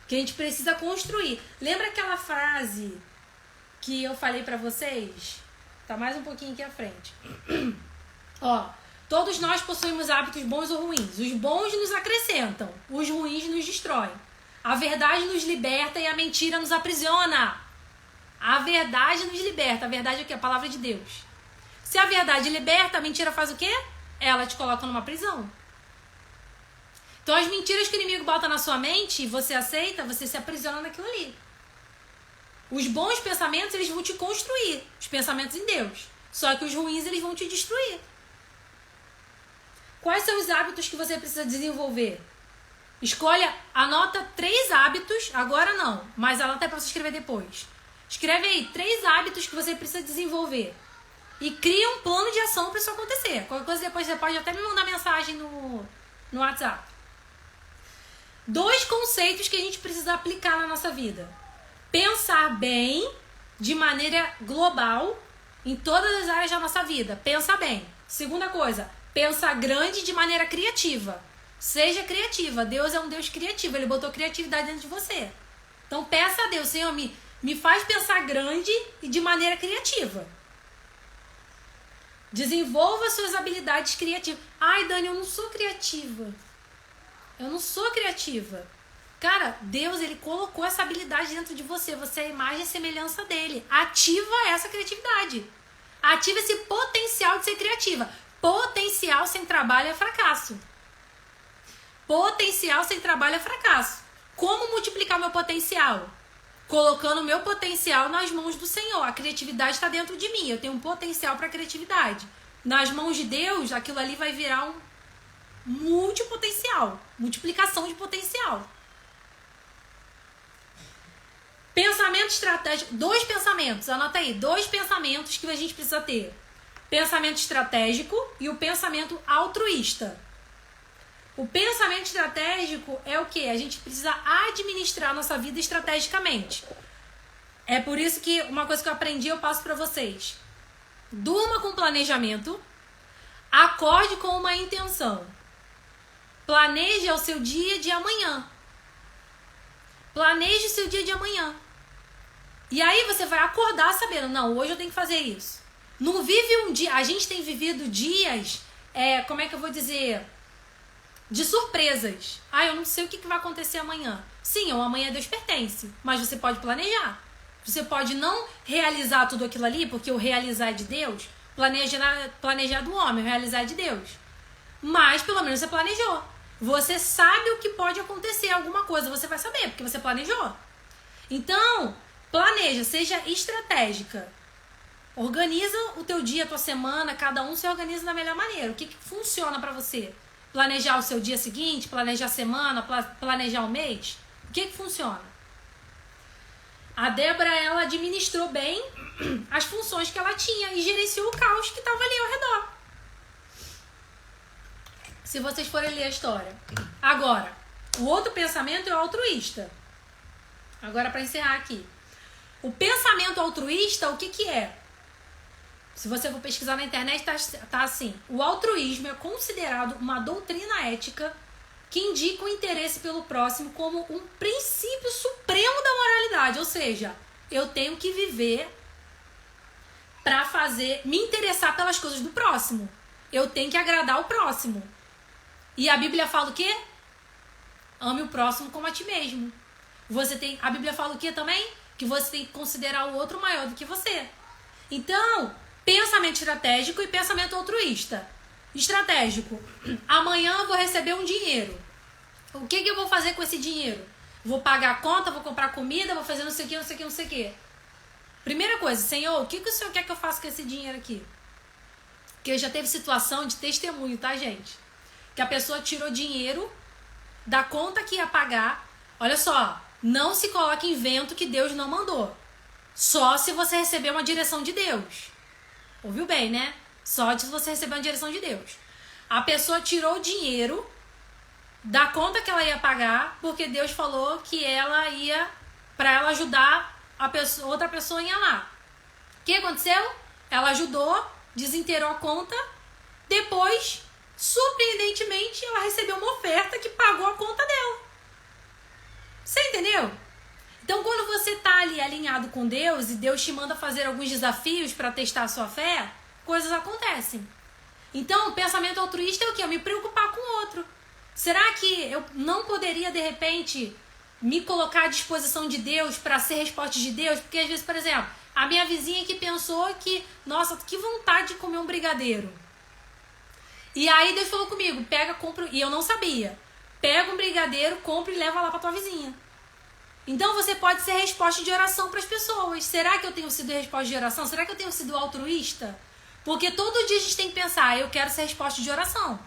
[SPEAKER 1] Que a gente precisa construir. Lembra aquela frase que eu falei pra vocês? Tá mais um pouquinho aqui à frente. Ó, todos nós possuímos hábitos bons ou ruins. Os bons nos acrescentam, os ruins nos destroem. A verdade nos liberta e a mentira nos aprisiona. A verdade nos liberta. A verdade é o quê? A palavra de Deus. Se a verdade liberta, a mentira faz o quê? Ela te coloca numa prisão. Então as mentiras que o inimigo bota na sua mente e você aceita, você se aprisiona naquilo ali. Os bons pensamentos, eles vão te construir. Os pensamentos em Deus. Só que os ruins, eles vão te destruir. Quais são os hábitos que você precisa desenvolver? Escolha, anota 3 hábitos, agora não, mas anota é para você escrever depois. Escreve aí 3 hábitos que você precisa desenvolver. E cria um plano de ação para isso acontecer. Qualquer coisa depois você pode até me mandar mensagem no WhatsApp. 2 conceitos que a gente precisa aplicar na nossa vida. Pensar bem, de maneira global, em todas as áreas da nossa vida. Pensa bem. Segunda coisa, pensa grande de maneira criativa. Seja criativa. Deus é um Deus criativo. Ele botou criatividade dentro de você. Então peça a Deus, Senhor, me faz pensar grande e de maneira criativa. Desenvolva suas habilidades criativas. Ai, Dani, eu não sou criativa. Eu não sou criativa. Cara, Deus, ele colocou essa habilidade dentro de você. Você é a imagem e semelhança dele. Ativa essa criatividade. Ativa esse potencial de ser criativa. Potencial sem trabalho é fracasso. Potencial sem trabalho é fracasso. Como multiplicar meu potencial? Colocando o meu potencial nas mãos do Senhor. A criatividade está dentro de mim. Eu tenho um potencial para criatividade. Nas mãos de Deus, aquilo ali vai virar um multipotencial. Multiplicação de potencial. Pensamento estratégico. 2 pensamentos. Anota aí. 2 pensamentos que a gente precisa ter. Pensamento estratégico e o pensamento altruísta. O pensamento estratégico é o quê? A gente precisa administrar a nossa vida estrategicamente. É por isso que uma coisa que eu aprendi eu passo para vocês. Durma com planejamento, acorde com uma intenção. Planeje o seu dia de amanhã. Planeje o seu dia de amanhã. E aí você vai acordar sabendo, não, hoje eu tenho que fazer isso. Não vive um dia, a gente tem vivido dias, como é que eu vou dizer, de surpresas. Eu não sei o que vai acontecer amanhã. Sim, o amanhã Deus pertence, mas você pode planejar. Você pode não realizar tudo aquilo ali, porque o realizar é de Deus, planejar do homem, o realizar é de Deus. Mas pelo menos você planejou. Você sabe o que pode acontecer, alguma coisa você vai saber, porque você planejou. Então, planeja, seja estratégica. Organiza o teu dia, a tua semana, cada um se organiza da melhor maneira. O que funciona pra você? Planejar o seu dia seguinte, planejar a semana, planejar o mês? O que funciona? A Débora, ela administrou bem as funções que ela tinha e gerenciou o caos que estava ali ao redor. Se vocês forem ler a história. Agora, o outro pensamento é o altruísta. Agora, para encerrar aqui. O pensamento altruísta, o que é? Se você for pesquisar na internet, tá assim. O altruísmo é considerado uma doutrina ética que indica o interesse pelo próximo como um princípio supremo da moralidade. Ou seja, eu tenho que viver para me interessar pelas coisas do próximo. Eu tenho que agradar o próximo. E a Bíblia fala o quê? Ame o próximo como a ti mesmo. A Bíblia fala o quê também? Que você tem que considerar o outro maior do que você. Então, pensamento estratégico e pensamento altruísta. Estratégico. Amanhã eu vou receber um dinheiro. O que eu vou fazer com esse dinheiro? Vou pagar a conta, vou comprar comida, vou fazer não sei o que, não sei o que, não sei o que. Primeira coisa, Senhor, o que o Senhor quer que eu faça com esse dinheiro aqui? Porque já teve situação de testemunho, tá, gente? Que a pessoa tirou dinheiro da conta que ia pagar. Olha só, não se coloque em vento que Deus não mandou. Só se você receber uma direção de Deus. Ouviu bem, né? Só se você receber uma direção de Deus. A pessoa tirou o dinheiro da conta que ela ia pagar, porque Deus falou que ela ia, para ela ajudar outra pessoa ia lá. O que aconteceu? Ela ajudou, desinteirou a conta, depois, surpreendentemente, ela recebeu uma oferta que pagou a conta dela. Você entendeu? Então, quando você tá ali alinhado com Deus e Deus te manda fazer alguns desafios para testar a sua fé, coisas acontecem. Então, o pensamento altruísta é o quê? Eu me preocupar com o outro. Será que eu não poderia, de repente, me colocar à disposição de Deus para ser resposta de Deus? Porque, às vezes, por exemplo, a minha vizinha que pensou que, nossa, que vontade de comer um brigadeiro. E aí Deus falou comigo, compra, e eu não sabia. Pega um brigadeiro, compra e leva lá para tua vizinha. Então você pode ser resposta de oração para as pessoas. Será que eu tenho sido resposta de oração? Será que eu tenho sido altruísta? Porque todo dia a gente tem que pensar, eu quero ser resposta de oração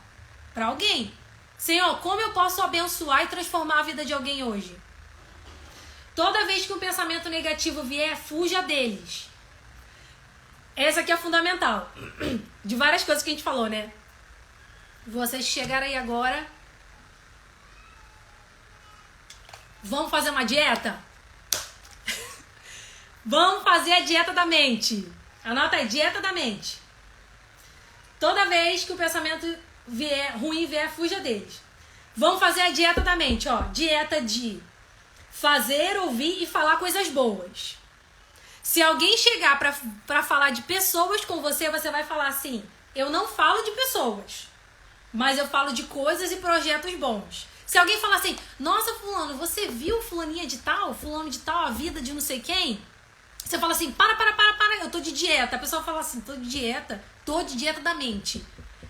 [SPEAKER 1] para alguém. Senhor, como eu posso abençoar e transformar a vida de alguém hoje? Toda vez que um pensamento negativo vier, fuja deles. Essa aqui é fundamental. De várias coisas que a gente falou, né? Vocês chegaram aí agora. Vamos fazer uma dieta? Vamos fazer a dieta da mente. Anota aí, dieta da mente. Toda vez que o pensamento ruim vier, fuja deles. Vamos fazer a dieta da mente, ó. Dieta de fazer, ouvir e falar coisas boas. Se alguém chegar pra falar de pessoas com você, você vai falar assim, eu não falo de pessoas, mas eu falo de coisas e projetos bons. Se alguém falar assim, nossa, fulano, você viu fulaninha de tal, fulano de tal, a vida de não sei quem? Você fala assim, para, eu tô de dieta. A pessoa fala assim, tô de dieta da mente.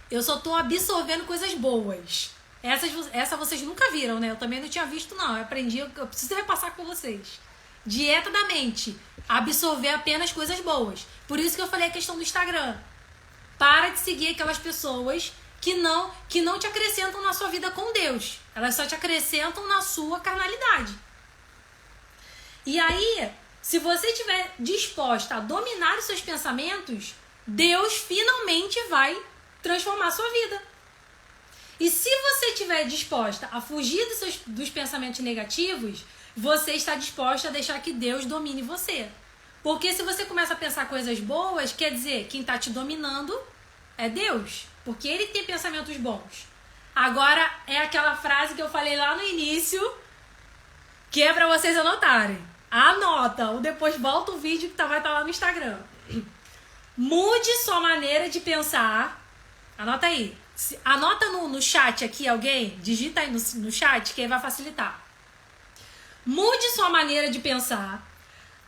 [SPEAKER 1] Eu só tô absorvendo coisas boas. Essa vocês nunca viram, né? Eu também não tinha visto, não. Eu aprendi, eu preciso repassar com vocês. Dieta da mente. Absorver apenas coisas boas. Por isso que eu falei a questão do Instagram. Para de seguir aquelas pessoas que não te acrescentam na sua vida com Deus. Elas só te acrescentam na sua carnalidade. E aí, se você estiver disposta a dominar os seus pensamentos, Deus finalmente vai transformar a sua vida. E se você estiver disposta a fugir dos pensamentos negativos, você está disposta a deixar que Deus domine você. Porque se você começa a pensar coisas boas, quer dizer, quem está te dominando é Deus. Porque Ele tem pensamentos bons. Agora é aquela frase que eu falei lá no início, que é para vocês anotarem. Anota, ou depois volta o vídeo que vai estar lá no Instagram. Mude sua maneira de pensar. Anota aí. Anota no chat aqui, alguém. Digita aí no chat, que aí vai facilitar. Mude sua maneira de pensar.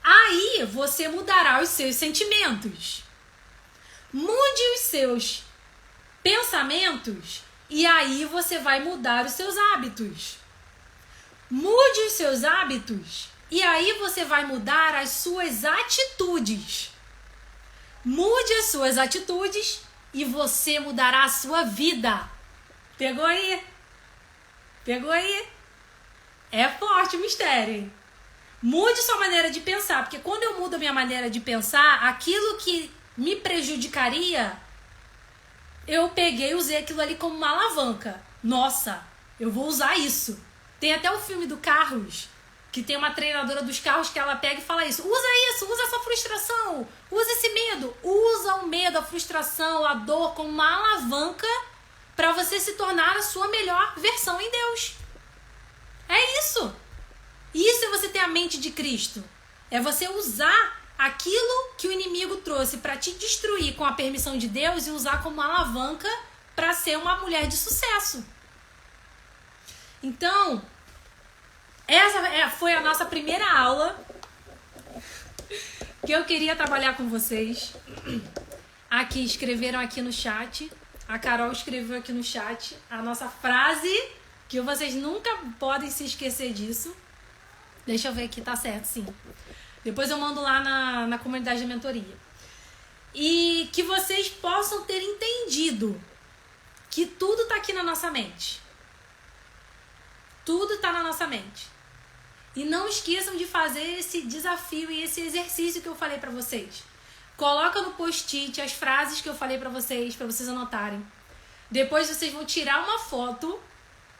[SPEAKER 1] Aí você mudará os seus sentimentos. Mude os seus pensamentos. E aí você vai mudar os seus hábitos. Mude os seus hábitos. E aí você vai mudar as suas atitudes. Mude as suas atitudes e você mudará a sua vida. Pegou aí? Pegou aí? É forte o mistério, hein? Mude sua maneira de pensar, porque quando eu mudo a minha maneira de pensar, aquilo que me prejudicaria, eu peguei e usei aquilo ali como uma alavanca. Nossa, eu vou usar isso. Tem até o filme do Carros, que tem uma treinadora dos carros que ela pega e fala isso. Usa isso, usa essa frustração, usa esse medo. Usa o medo, a frustração, a dor como uma alavanca para você se tornar a sua melhor versão em Deus. É isso. Isso é você ter a mente de Cristo. É você usar aquilo que o inimigo trouxe para te destruir com a permissão de Deus e usar como uma alavanca para ser uma mulher de sucesso. Então, essa foi a nossa primeira aula que eu queria trabalhar com vocês. Aqui, escreveram aqui no chat. A Carol escreveu aqui no chat a nossa frase, que vocês nunca podem se esquecer disso. Deixa eu ver aqui, tá certo, sim. Depois eu mando lá na comunidade da mentoria. E que vocês possam ter entendido que tudo tá aqui na nossa mente. Tudo tá na nossa mente. E não esqueçam de fazer esse desafio e esse exercício que eu falei pra vocês. Coloca no post-it as frases que eu falei pra vocês anotarem. Depois vocês vão tirar uma foto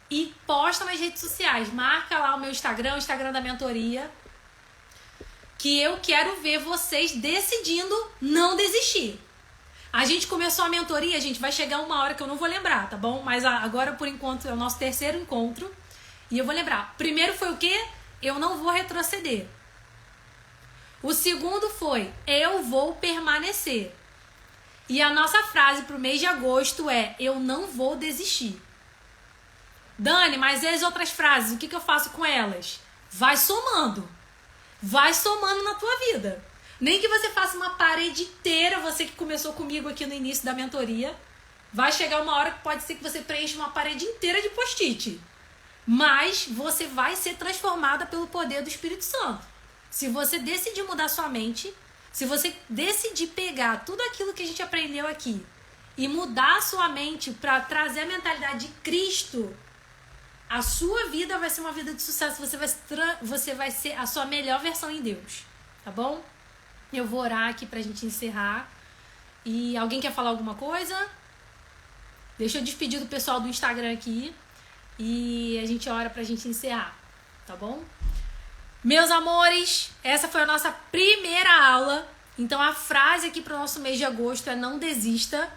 [SPEAKER 1] e posta nas redes sociais. Marca lá o meu Instagram, o Instagram da mentoria, que eu quero ver vocês decidindo não desistir. A gente começou a mentoria, gente, vai chegar uma hora que eu não vou lembrar, tá bom? Mas agora, por enquanto, é o nosso terceiro encontro. E eu vou lembrar. Primeiro foi o quê? Eu não vou retroceder. O segundo foi, eu vou permanecer. E a nossa frase pro mês de agosto é, eu não vou desistir. Dani, mas e as outras frases? O que eu faço com elas? Vai somando. Vai somando na tua vida. Nem que você faça uma parede inteira, você que começou comigo aqui no início da mentoria, vai chegar uma hora que pode ser que você preencha uma parede inteira de post-it. Mas você vai ser transformada pelo poder do Espírito Santo. Se você decidir mudar sua mente, se você decidir pegar tudo aquilo que a gente aprendeu aqui e mudar a sua mente para trazer a mentalidade de Cristo, a sua vida vai ser uma vida de sucesso. Você vai ser a sua melhor versão em Deus. Tá bom? Eu vou orar aqui pra gente encerrar. E alguém quer falar alguma coisa? Deixa eu despedir do pessoal do Instagram aqui. E a gente ora pra gente encerrar. Tá bom? Meus amores, essa foi a nossa primeira aula. Então a frase aqui pro nosso mês de agosto é não desista.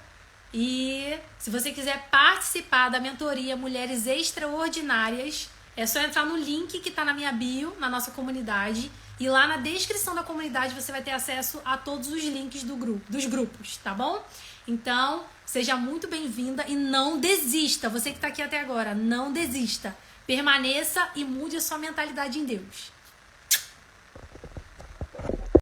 [SPEAKER 1] E se você quiser participar da mentoria Mulheres Extraordinárias, é só entrar no link que está na minha bio, na nossa comunidade. E lá na descrição da comunidade você vai ter acesso a todos os links dos grupos, tá bom? Então, seja muito bem-vinda e não desista. Você que está aqui até agora, não desista. Permaneça e mude a sua mentalidade em Deus.